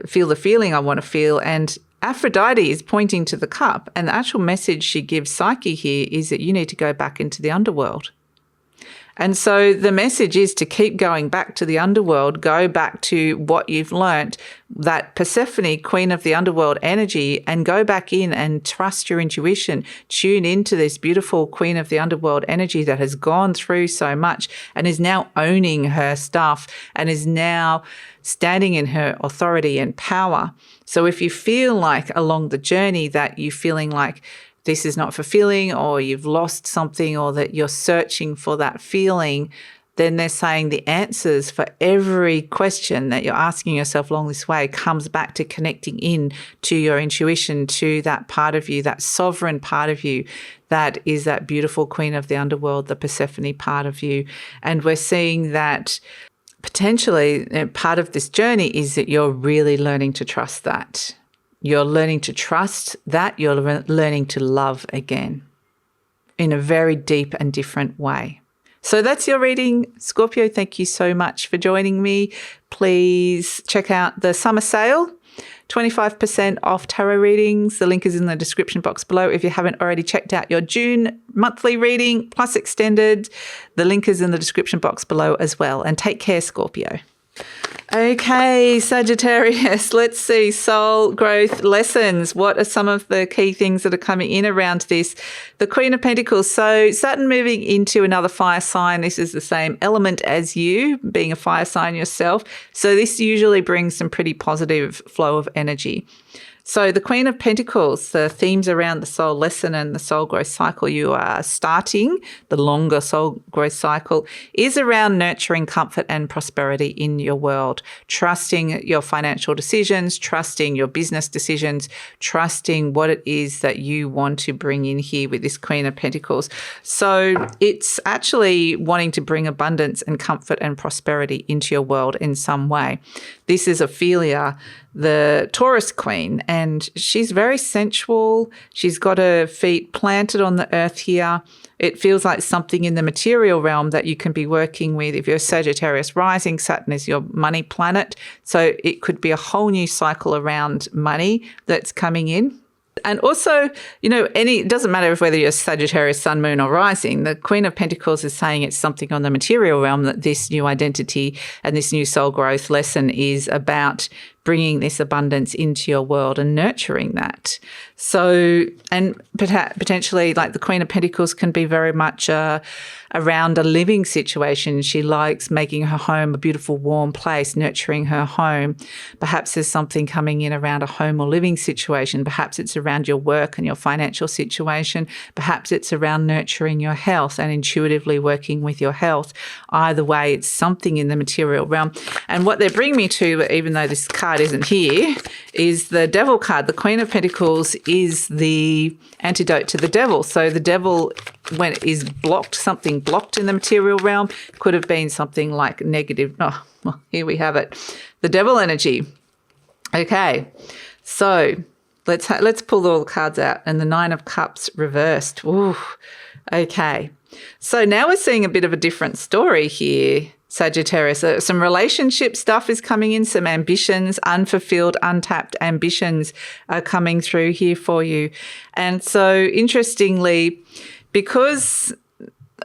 feel the feeling I want to feel. And Aphrodite is pointing to the cup, and the actual message she gives Psyche here is that you need to go back into the underworld. And so the message is to keep going back to the underworld, go back to what you've learnt, that Persephone, queen of the underworld energy, and go back in and trust your intuition. Tune into this beautiful queen of the underworld energy that has gone through so much and is now owning her stuff and is now standing in her authority and power. So if you feel like along the journey that you're feeling like this is not fulfilling, or you've lost something, or that you're searching for that feeling, then they're saying the answers for every question that you're asking yourself along this way comes back to connecting in to your intuition, to that part of you, that sovereign part of you, that is that beautiful queen of the underworld, the Persephone part of you. And we're seeing that potentially part of this journey is that you're really learning to trust that. You're learning to trust that. You're learning to love again in a very deep and different way. So that's your reading, Scorpio. Thank you so much for joining me. Please check out the summer sale, 25% off tarot readings. The link is in the description box below. If you haven't already checked out your June monthly reading plus extended, the link is in the description box below as well. And take care, Scorpio. Okay, Sagittarius, let's see, soul growth lessons. What are some of the key things that are coming in around this? The Queen of Pentacles. So Saturn moving into another fire sign. This is the same element as you, being a fire sign yourself. So this usually brings some pretty positive flow of energy. So the Queen of Pentacles, the themes around the soul lesson and the soul growth cycle you are starting, the longer soul growth cycle, is around nurturing comfort and prosperity in your world, trusting your financial decisions, trusting your business decisions, trusting what it is that you want to bring in here with this Queen of Pentacles. So it's actually wanting to bring abundance and comfort and prosperity into your world in some way. This is Ophelia, the Taurus queen, and she's very sensual. She's got her feet planted on the earth here. It feels like something in the material realm that you can be working with. If you're Sagittarius rising, Saturn is your money planet. So it could be a whole new cycle around money that's coming in. And also, it doesn't matter whether you're Sagittarius, sun, moon, or rising. The Queen of Pentacles is saying it's something on the material realm that this new identity and this new soul growth lesson is about bringing this abundance into your world and nurturing that. So, and potentially like the Queen of Pentacles can be very much around a living situation. She likes making her home a beautiful, warm place, nurturing her home. Perhaps there's something coming in around a home or living situation. Perhaps it's around your work and your financial situation. Perhaps it's around nurturing your health and intuitively working with your health. Either way, it's something in the material realm. And what they bring me to, even though this card isn't here, is the Devil card. The Queen of Pentacles is the antidote to the devil. So the devil, when it is blocked, something blocked in the material realm, could have been something like negative. Oh, well, here we have it. The devil energy. Okay, so let's pull all the cards out. And the Nine of Cups reversed. Ooh, okay. So now we're seeing a bit of a different story here, Sagittarius. Some relationship stuff is coming in, some ambitions, unfulfilled, untapped ambitions are coming through here for you. And so interestingly, because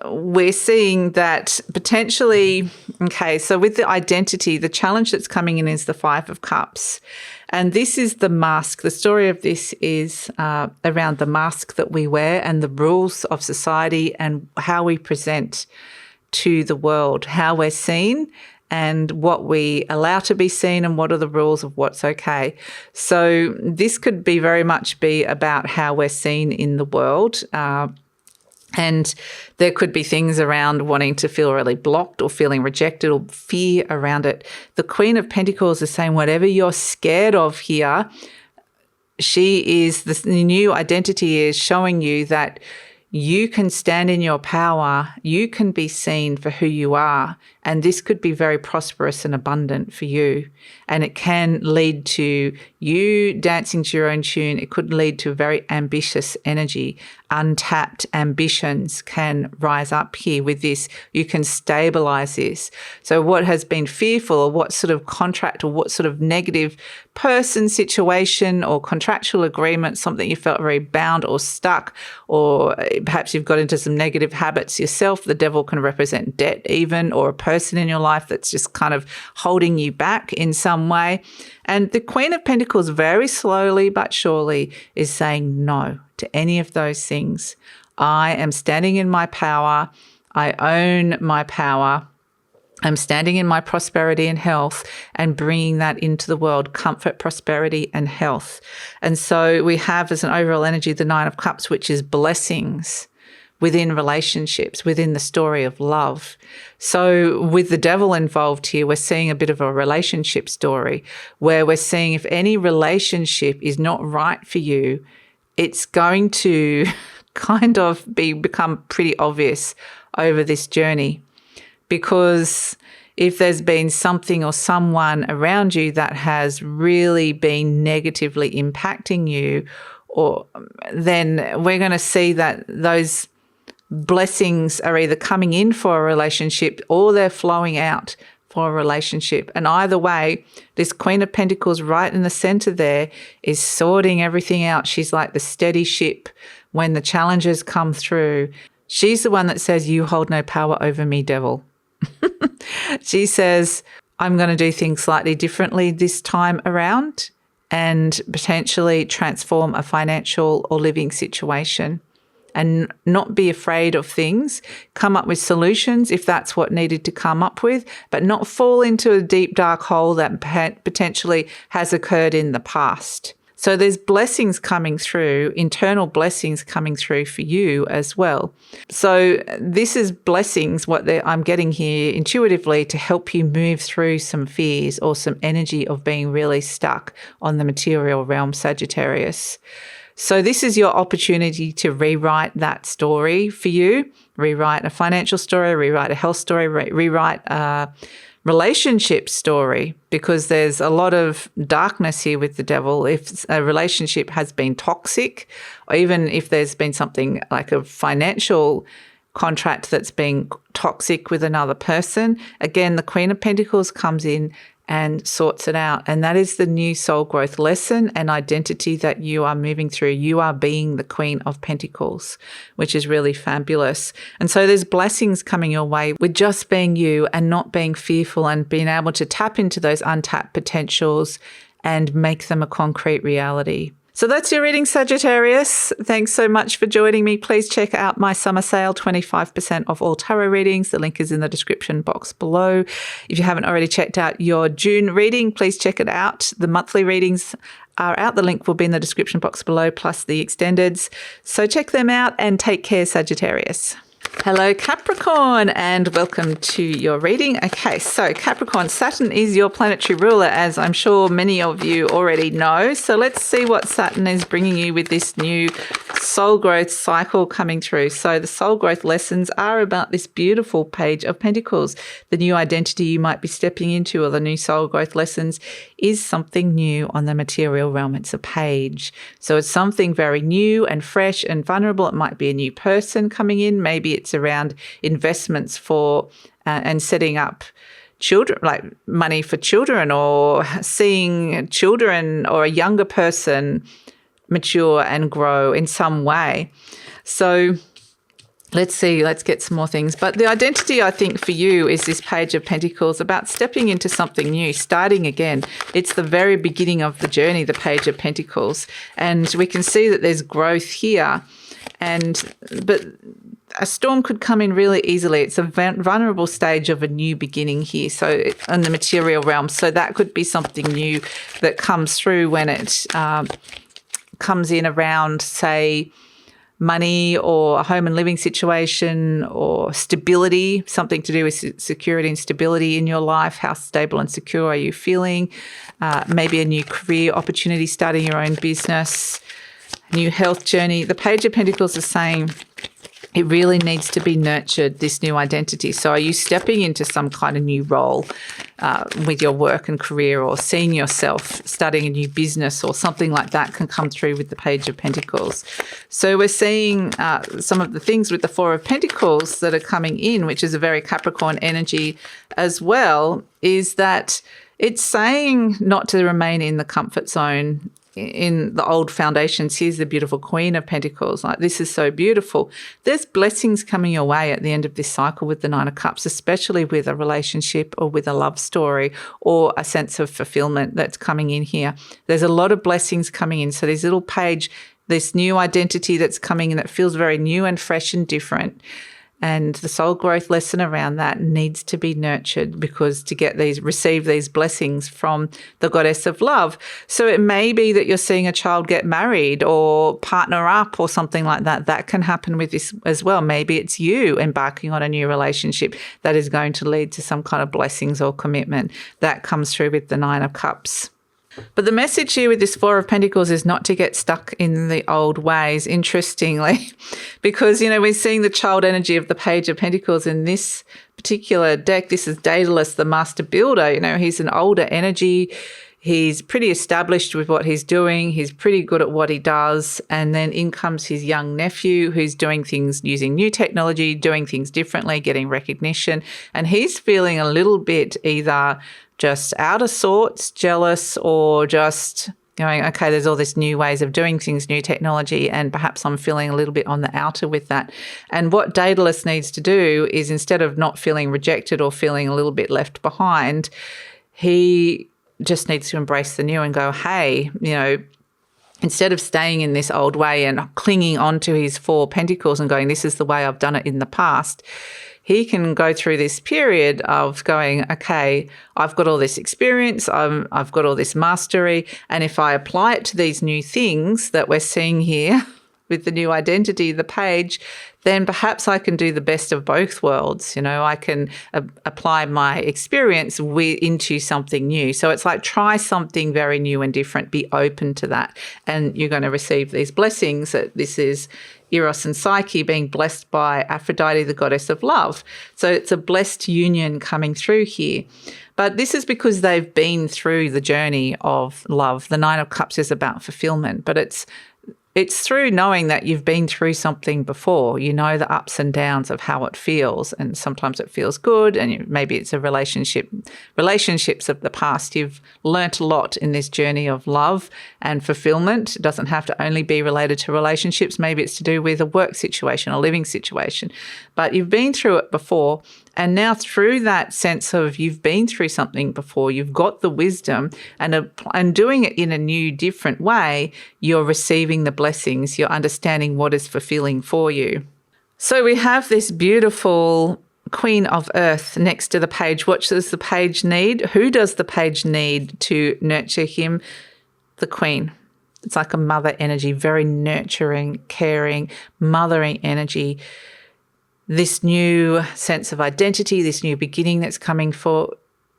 we're seeing that potentially, okay, so with the identity, the challenge that's coming in is the Five of Cups. And this is the mask. The story of this is around the mask that we wear and the rules of society and how we present to the world, how we're seen and what we allow to be seen and what are the rules of what's okay. So this could be very much be about how we're seen in the world. And there could be things around wanting to feel really blocked or feeling rejected or fear around it. The Queen of Pentacles is saying whatever you're scared of here, she is, the new identity is showing you that you can stand in your power, you can be seen for who you are, and this could be very prosperous and abundant for you. And it can lead to you dancing to your own tune. It could lead to a very ambitious energy. Untapped ambitions can rise up here with this. You can stabilize this. So what has been fearful, or what sort of contract or what sort of negative person, situation or contractual agreement, something you felt very bound or stuck, or perhaps you've got into some negative habits yourself. The devil can represent debt even, or a person in your life that's just kind of holding you back in some way. And the Queen of Pentacles very slowly but surely is saying no to any of those things. I am standing in my power. I own my power. I'm standing in my prosperity and health and bringing that into the world, comfort, prosperity and health. And so we have as an overall energy the Nine of Cups, which is blessings within relationships, within the story of love. So with the devil involved here, we're seeing a bit of a relationship story where we're seeing if any relationship is not right for you, it's going to kind of become pretty obvious over this journey. Because if there's been something or someone around you that has really been negatively impacting you, or then we're going to see that those blessings are either coming in for a relationship or they're flowing out for a relationship. And either way, this Queen of Pentacles right in the center there is sorting everything out. She's like the steady ship when the challenges come through. She's the one that says, you hold no power over me, devil. She says, I'm going to do things slightly differently this time around and potentially transform a financial or living situation. And not be afraid of things, come up with solutions if that's what needed to come up with, but not fall into a deep, dark hole that potentially has occurred in the past. So there's blessings coming through, internal blessings coming through for you as well. So this is blessings, what I'm getting here intuitively to help you move through some fears or some energy of being really stuck on the material realm, Sagittarius. So this is your opportunity to rewrite that story for you, rewrite a financial story, rewrite a health story, rewrite a relationship story, because there's a lot of darkness here with the devil. If a relationship has been toxic, or even if there's been something like a financial contract that's been toxic with another person, again, the Queen of Pentacles comes in and sorts it out. And that is the new soul growth lesson and identity that you are moving through. You are being the Queen of Pentacles, which is really fabulous. And so there's blessings coming your way with just being you and not being fearful and being able to tap into those untapped potentials and make them a concrete reality. So that's your reading, Sagittarius. Thanks so much for joining me. Please check out my summer sale, 25% off all tarot readings. The link is in the description box below. If you haven't already checked out your June reading, please check it out. The monthly readings are out. The link will be in the description box below, plus the extendeds. So check them out and take care, Sagittarius. Hello, Capricorn, and welcome to your reading. Okay, so Capricorn, Saturn is your planetary ruler, as I'm sure many of you already know. So let's see what Saturn is bringing you with this new soul growth cycle coming through. So the soul growth lessons are about this beautiful Page of Pentacles. The new identity you might be stepping into, or the new soul growth lessons, is something new on the material realm. It's a page. So it's something very new and fresh and vulnerable. It might be a new person coming in. Maybe it's around investments for and setting up children, like money for children, or seeing children or a younger person mature and grow in some way. So let's see, let's get some more things. But the identity, I think, for you is this Page of Pentacles, about stepping into something new, starting again. It's the very beginning of the journey, the Page of Pentacles. And we can see that there's growth here. But a storm could come in really easily. It's a vulnerable stage of a new beginning here, so in the material realm. So that could be something new that comes through when it comes in around, say, money or a home and living situation, or stability, something to do with security and stability in your life. How stable and secure are you feeling? Maybe a new career opportunity, starting your own business, new health journey. The Page of Pentacles is saying it really needs to be nurtured, this new identity. So are you stepping into some kind of new role with your work and career, or seeing yourself starting a new business or something like that can come through with the Page of Pentacles. So we're seeing some of the things with the Four of Pentacles that are coming in, which is a very Capricorn energy as well, is that it's saying not to remain in the comfort zone, in the old foundations. Here's the beautiful Queen of Pentacles. Like, this is so beautiful. There's blessings coming your way at the end of this cycle with the Nine of Cups, especially with a relationship or with a love story or a sense of fulfillment that's coming in here. There's a lot of blessings coming in. So this little page, this new identity that's coming in that feels very new and fresh and different. And the soul growth lesson around that needs to be nurtured, because to receive these blessings from the goddess of love. So it may be that you're seeing a child get married or partner up or something like that. That can happen with this as well. Maybe it's you embarking on a new relationship that is going to lead to some kind of blessings or commitment. That comes through with the Nine of Cups. But the message here with this Four of Pentacles is not to get stuck in the old ways, interestingly, because, we're seeing the child energy of the Page of Pentacles in this particular deck. This is Daedalus, the master builder. He's an older energy. He's pretty established with what he's doing. He's pretty good at what he does. And then in comes his young nephew, who's doing things using new technology, doing things differently, getting recognition. And he's feeling a little bit either just out of sorts, jealous, or just going, okay, there's all these new ways of doing things, new technology, and perhaps I'm feeling a little bit on the outer with that. And what Daedalus needs to do is, instead of not feeling rejected or feeling a little bit left behind, he just needs to embrace the new and go, hey, instead of staying in this old way and clinging on to his Four Pentacles and going, this is the way I've done it in the past, he can go through this period of going, okay, I've got all this experience, I've got all this mastery, and if I apply it to these new things that we're seeing here with the new identity, the page, then perhaps I can do the best of both worlds. I can apply my experience into something new. So it's like, try something very new and different, be open to that, and you're going to receive these blessings. That this is Eros and Psyche being blessed by Aphrodite, the goddess of love. So it's a blessed union coming through here. But this is because they've been through the journey of love. The Nine of Cups is about fulfillment, but it's through knowing that you've been through something before. You know the ups and downs of how it feels, and sometimes it feels good, and maybe it's a relationships of the past. You've learnt a lot in this journey of love and fulfillment. It doesn't have to only be related to relationships. Maybe it's to do with a work situation, a living situation. But you've been through it before, And now through that sense of you've been through something before, you've got the wisdom, and doing it in a new, different way, you're receiving the blessings, you're understanding what is fulfilling for you. So we have this beautiful Queen of Earth next to the page. What does the page need? Who does the page need to nurture him? The Queen. It's like a mother energy, very nurturing, caring, mothering energy. This new sense of identity, this new beginning that's coming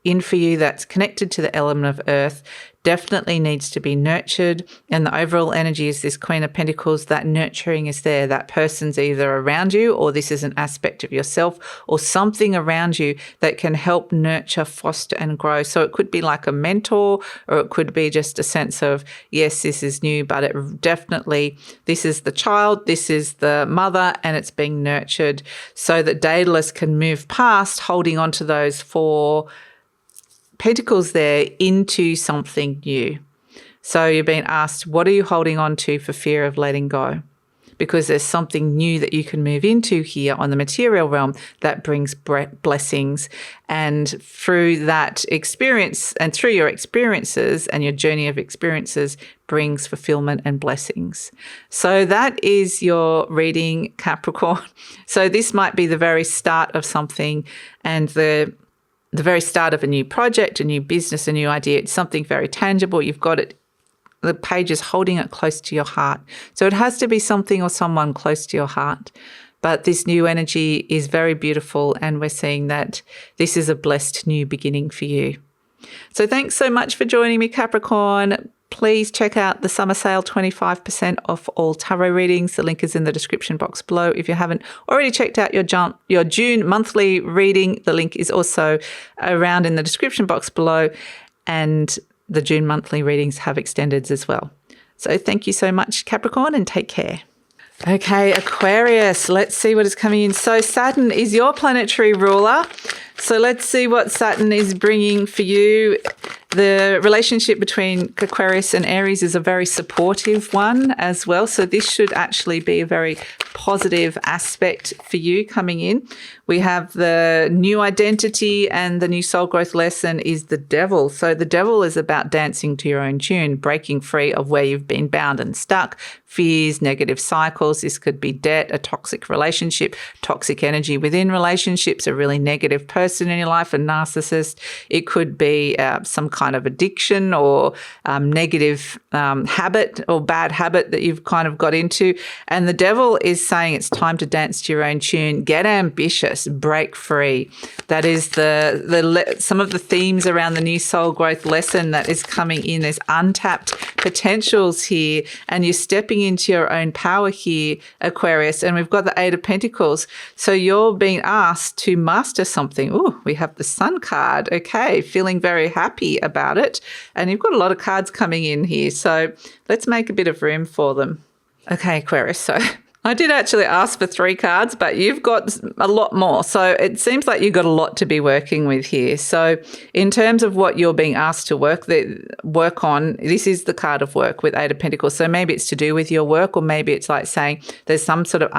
in for you that's connected to the element of earth definitely needs to be nurtured. And the overall energy is this Queen of Pentacles. That nurturing is there. That person's either around you, or this is an aspect of yourself, or something around you that can help nurture, foster and grow. So it could be like a mentor, or it could be just a sense of, yes, this is new, but it definitely, this is the child, this is the mother, and it's being nurtured so that Daedalus can move past holding on to those 4 Pentacles there into something new. So you're being asked, what are you holding on to for fear of letting go? Because there's something new that you can move into here on the material realm that brings blessings. And through that experience and through your experiences and your journey of experiences brings fulfillment and blessings. So that is your reading, Capricorn. So this might be the very start of something, and the very start of a new project, a new business, a new idea. It's something very tangible. You've got it. The page is holding it close to your heart. So it has to be something or someone close to your heart. But this new energy is very beautiful, and we're seeing that this is a blessed new beginning for you. So thanks so much for joining me, Capricorn. Please check out the summer sale, 25% off all tarot readings. The link is in the description box below. If you haven't already checked out your June monthly reading, the link is also around in the description box below. And the June monthly readings have extendeds as well. So thank you so much, Capricorn, and take care. Okay, Aquarius, let's see what is coming in. So Saturn is your planetary ruler. So let's see what Saturn is bringing for you. The relationship between Aquarius and Aries is a very supportive one as well. So this should actually be a very positive aspect for you coming in. We have the new identity, and the new soul growth lesson is the Devil. So the Devil is about dancing to your own tune, breaking free of where you've been bound and stuck, fears, negative cycles. This could be debt, a toxic relationship, toxic energy within relationships, a really negative person in your life, a narcissist. It could be some kind of addiction or negative habit or bad habit that you've kind of got into. And the Devil is saying it's time to dance to your own tune, get ambitious, break free. That is some of the themes around the new soul growth lesson that is coming in. There's untapped potentials here, and you're stepping into your own power here, Aquarius. And we've got the 8 of Pentacles. So you're being asked to master something. Oh, we have the Sun card. Okay, feeling very happy about it. And you've got a lot of cards coming in here. So let's make a bit of room for them. Okay, Aquarius. So I did actually ask for 3 cards, but you've got a lot more. So it seems like you've got a lot to be working with here. So in terms of what you're being asked to work on, this is the card of work with 8 of Pentacles. So maybe it's to do with your work, or maybe it's like saying there's some sort of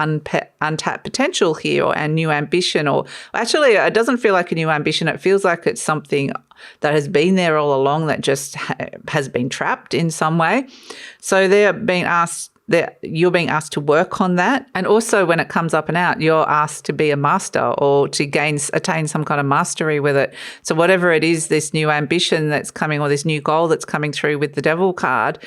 untapped potential here, or a new ambition, or actually it doesn't feel like a new ambition. It feels like it's something that has been there all along that just has been trapped in some way. So you're being asked to work on that. And also when it comes up and out, you're asked to be a master, or to attain some kind of mastery with it. So whatever it is, this new ambition that's coming, or this new goal that's coming through with the Devil card,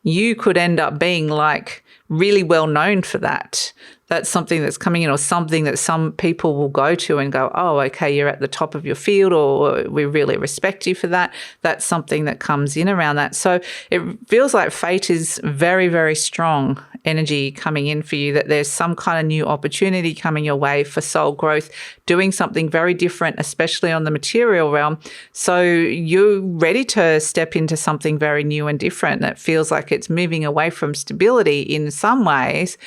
you could end up being like really well known for that. That's something that's coming in, or something that some people will go to and go, oh, okay, you're at the top of your field, or we really respect you for that. That's something that comes in around that. So it feels like fate is very, very strong energy coming in for you, that there's some kind of new opportunity coming your way for soul growth, doing something very different, especially on the material realm. So you're ready to step into something very new and different. That feels like it's moving away from stability in some ways,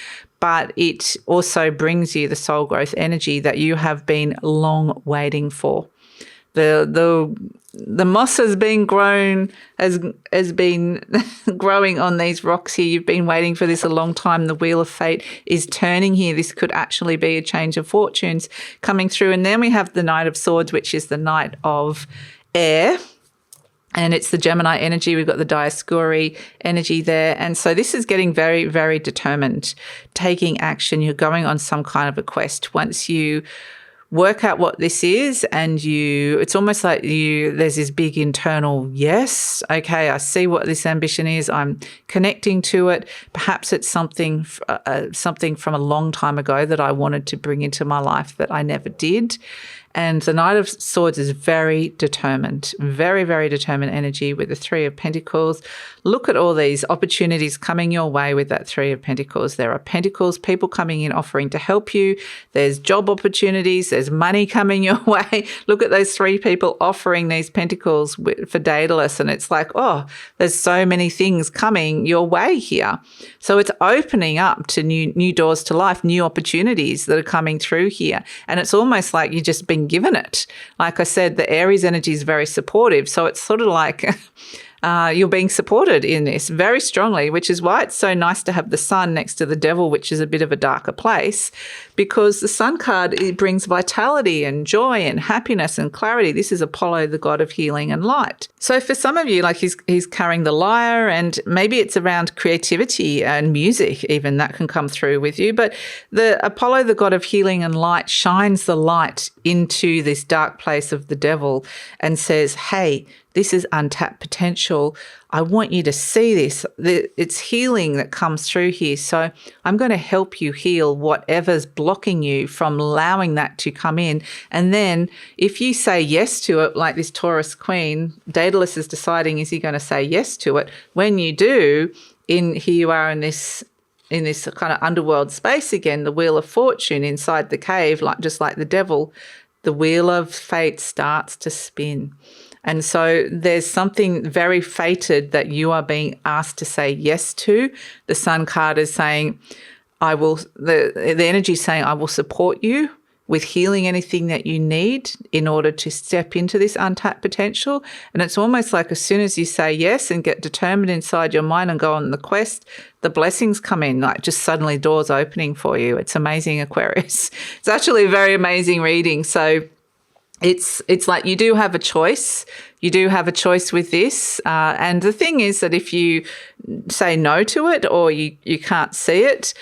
but it also brings you the soul growth energy that you have been long waiting for. The moss has been growing on these rocks here. You've been waiting for this a long time. The wheel of fate is turning here. This could actually be a change of fortunes coming through. And then we have the Knight of Swords, which is the Knight of Air. And it's the Gemini energy. We've got the Dioscuri energy there. And so this is getting very, very determined, taking action. You're going on some kind of a quest. Once you work out what this is and it's almost like there's this big internal, yes, okay, I see what this ambition is. I'm connecting to it. Perhaps it's something from a long time ago that I wanted to bring into my life that I never did. And the Knight of Swords is very determined, very, very determined energy with the Three of Pentacles. Look at all these opportunities coming your way with that Three of Pentacles. There are pentacles, people coming in offering to help you. There's job opportunities. There's money coming your way. Look at those three people offering these pentacles for Daedalus. And it's like, oh, there's so many things coming your way here. So it's opening up to new doors to life, new opportunities that are coming through here. And it's almost like you've just been given it. Like I said, the Aries energy is very supportive. So it's sort of like you're being supported in this very strongly, which is why it's so nice to have the Sun next to the Devil, which is a bit of a darker place, because the Sun card, it brings vitality and joy and happiness and clarity. This is Apollo, the god of healing and light. So for some of you, like he's carrying the lyre, and maybe it's around creativity and music, even that can come through with you. But the Apollo, the god of healing and light, shines the light into this dark place of the Devil and says, hey, this is untapped potential. I want you to see this. It's healing that comes through here. So I'm going to help you heal whatever's blocking you from allowing that to come in. And then if you say yes to it, like this Taurus queen, Daedalus is deciding, is he going to say yes to it? When you do, here you are in this kind of underworld space again, the Wheel of Fortune inside the cave, just like the Devil, the wheel of fate starts to spin. And so there's something very fated that you are being asked to say yes to. The Sun card is saying, the energy is saying, I will support you with healing anything that you need in order to step into this untapped potential. And it's almost like as soon as you say yes and get determined inside your mind and go on the quest, the blessings come in, like just suddenly doors opening for you. It's amazing, Aquarius. It's actually a very amazing reading. So it's like you do have a choice. You do have a choice with this. And the thing is that if you say no to it or you can't see it,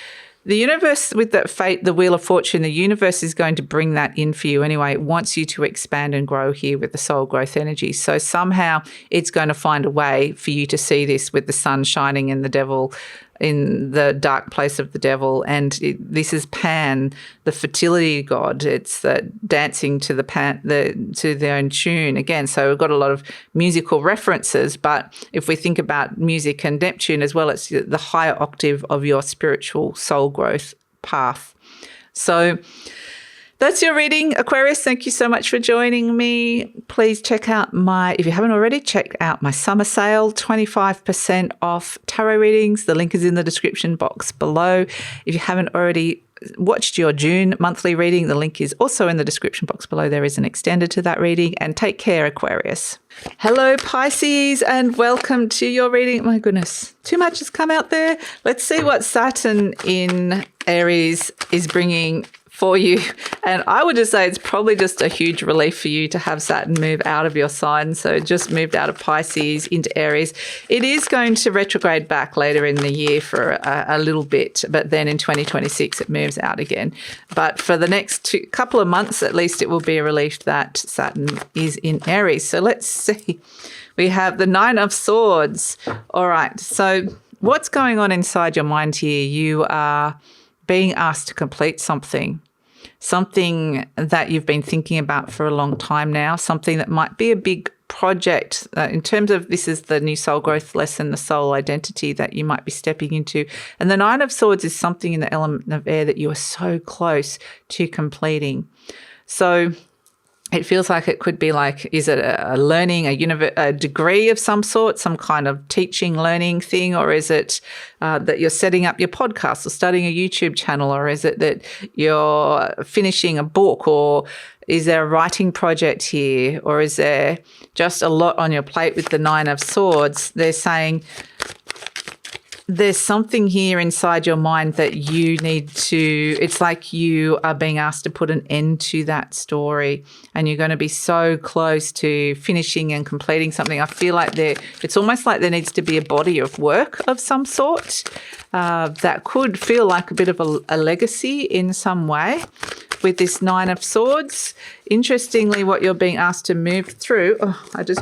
the universe, with that fate, the Wheel of Fortune, the universe is going to bring that in for you anyway. It wants you to expand and grow here with the soul growth energy. So somehow it's going to find a way for you to see this with the Sun shining in the Devil, in the dark place of the Devil. And this is Pan, the fertility god. It's dancing to to their own tune again. So we've got a lot of musical references, but if we think about music and Neptune as well, it's the higher octave of your spiritual soul growth path. So that's your reading, Aquarius. Thank you so much for joining me. Please check out if you haven't already, check out my summer sale, 25% off tarot readings. The link is in the description box below. If you haven't already watched your June monthly reading, the link is also in the description box below. There is an extended to that reading. And take care, Aquarius. Hello, Pisces, and welcome to your reading. My goodness, too much has come out there. Let's see what Saturn in Aries is bringing for you. And I would just say it's probably just a huge relief for you to have Saturn move out of your sign. So it just moved out of Pisces into Aries. It is going to retrograde back later in the year for a little bit, but then in 2026 it moves out again. But for the next couple of months at least, it will be a relief that Saturn is in Aries. So let's see. We have the Nine of Swords. All right. So what's going on inside your mind here? You are being asked to complete something that you've been thinking about for a long time now, something that might be a big project in terms of this is the new soul growth lesson, the soul identity that you might be stepping into. And the Nine of Swords is something in the element of air that you are so close to completing. So it feels like it could be like, is it a learning, a degree of some sort, some kind of teaching, learning thing, or is it that you're setting up your podcast or starting a YouTube channel, or is it that you're finishing a book, or is there a writing project here, or is there just a lot on your plate with the Nine of Swords? They're saying there's something here inside your mind that you need to, it's like you are being asked to put an end to that story, and you're going to be so close to finishing and completing something. I feel like it's almost like there needs to be a body of work of some sort that could feel like a bit of a legacy in some way. With this Nine of Swords, interestingly, what you're being asked to move through, I just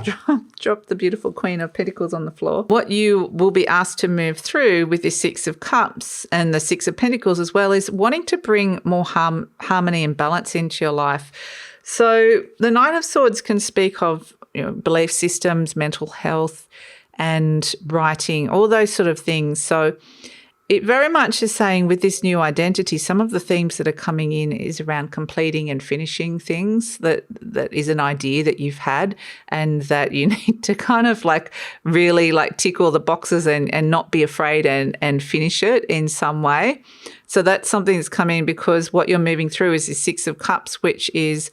dropped the beautiful Queen of Pentacles on the floor. What you will be asked to move through with this Six of Cups and the Six of Pentacles as well is wanting to bring more harmony and balance into your life. So the Nine of Swords can speak of, belief systems, mental health, and writing, all those sort of things. So it very much is saying with this new identity, some of the themes that are coming in is around completing and finishing things that is an idea that you've had, and that you need to kind of like really like tick all the boxes and not be afraid and finish it in some way. So that's something that's coming in, because what you're moving through is the Six of Cups, which is,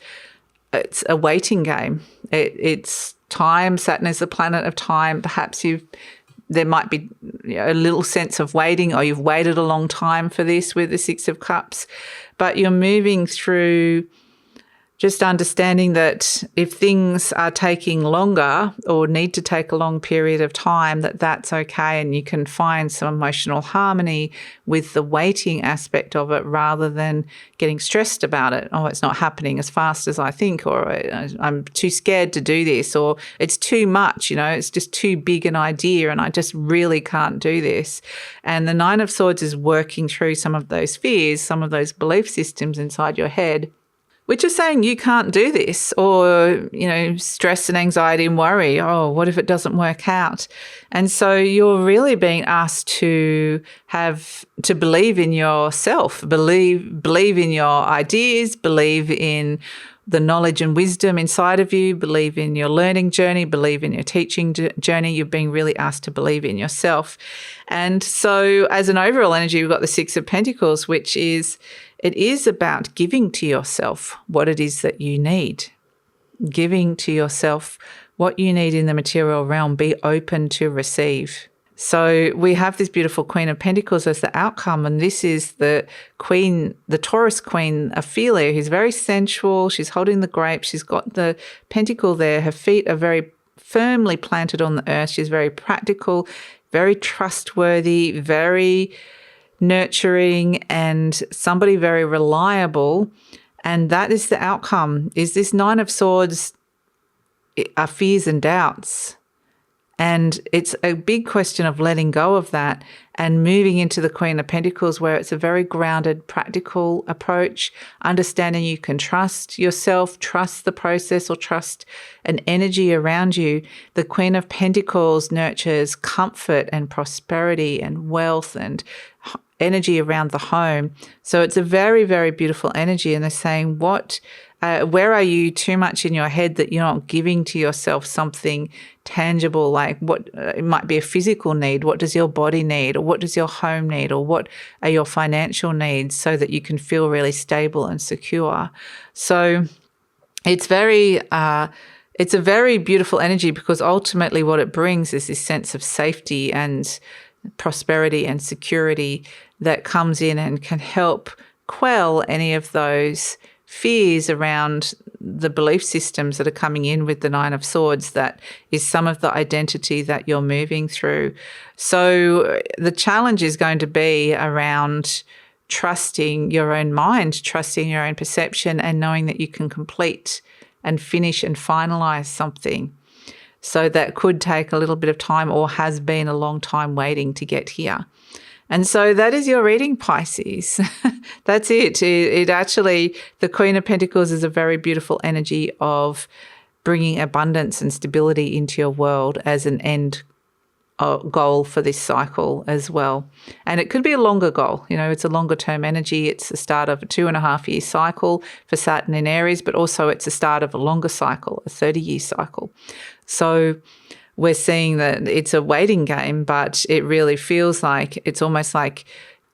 it's a waiting game. It's time. Saturn is the planet of time. Perhaps there might be a little sense of waiting, or you've waited a long time for this with the Six of Cups, but you're moving through just understanding that if things are taking longer or need to take a long period of time, that's okay, and you can find some emotional harmony with the waiting aspect of it, rather than getting stressed about it. Oh, it's not happening as fast as I think, or I'm too scared to do this, or it's too much, it's just too big an idea and I just really can't do this. And the Nine of Swords is working through some of those fears, some of those belief systems inside your head, which are saying you can't do this, or, stress and anxiety and worry. Oh, what if it doesn't work out? And so you're really being asked to believe in yourself, believe in your ideas, believe in the knowledge and wisdom inside of you, believe in your learning journey, believe in your teaching journey. You're being really asked to believe in yourself. And so as an overall energy, we've got the Six of Pentacles, which is, it is about giving to yourself what it is that you need, giving to yourself what you need in the material realm. Be open to receive. So we have this beautiful Queen of Pentacles as the outcome, and this is the queen, the Taurus queen, Ophelia, who's very sensual. She's holding the grape. She's got the pentacle there. Her feet are very firmly planted on the earth. She's very practical, very trustworthy, very nurturing, and somebody very reliable. And that is the outcome. Is this Nine of Swords are fears and doubts. And it's a big question of letting go of that and moving into the Queen of Pentacles, where it's a very grounded, practical approach, understanding you can trust yourself, trust the process, or trust an energy around you. The Queen of Pentacles nurtures comfort and prosperity and wealth and energy around the home. So it's a very, very beautiful energy. And they're saying, where are you too much in your head that you're not giving to yourself something tangible, like what it might be a physical need. What does your body need, or what does your home need, or what are your financial needs, so that you can feel really stable and secure. So it's it's a very beautiful energy, because ultimately what it brings is this sense of safety and prosperity and security that comes in and can help quell any of those fears around the belief systems that are coming in with the Nine of Swords. That is some of the identity that you're moving through. So the challenge is going to be around trusting your own mind, trusting your own perception, and knowing that you can complete and finish and finalize something. So that could take a little bit of time, or has been a long time waiting to get here. And so that is your reading, Pisces. That's it. It actually, the Queen of Pentacles is a very beautiful energy of bringing abundance and stability into your world as an end goal for this cycle as well. And it could be a longer goal. You know, it's a longer term energy. It's the start of a 2.5-year cycle for Saturn in Aries, but also it's the start of a longer cycle, a 30-year cycle. So we're seeing that it's a waiting game, but it really feels like it's almost like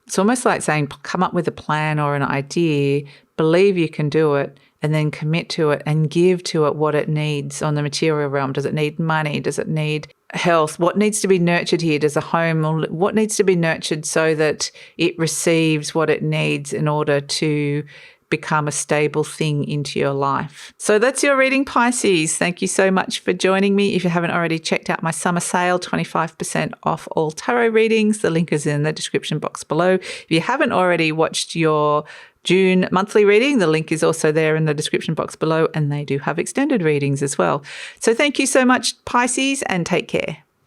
saying, come up with a plan or an idea, believe you can do it, and then commit to it and give to it what it needs on the material realm. Does it need money? Does it need health? What needs to be nurtured here? Does a home, or what needs to be nurtured so that it receives what it needs in order to become a stable thing into your life? So that's your reading, Pisces. Thank you so much for joining me. If you haven't already checked out my summer sale, 25% off all tarot readings. The link is in the description box below. If you haven't already watched your June monthly reading, the link is also there in the description box below, and they do have extended readings as well. So thank you so much, Pisces, and take care.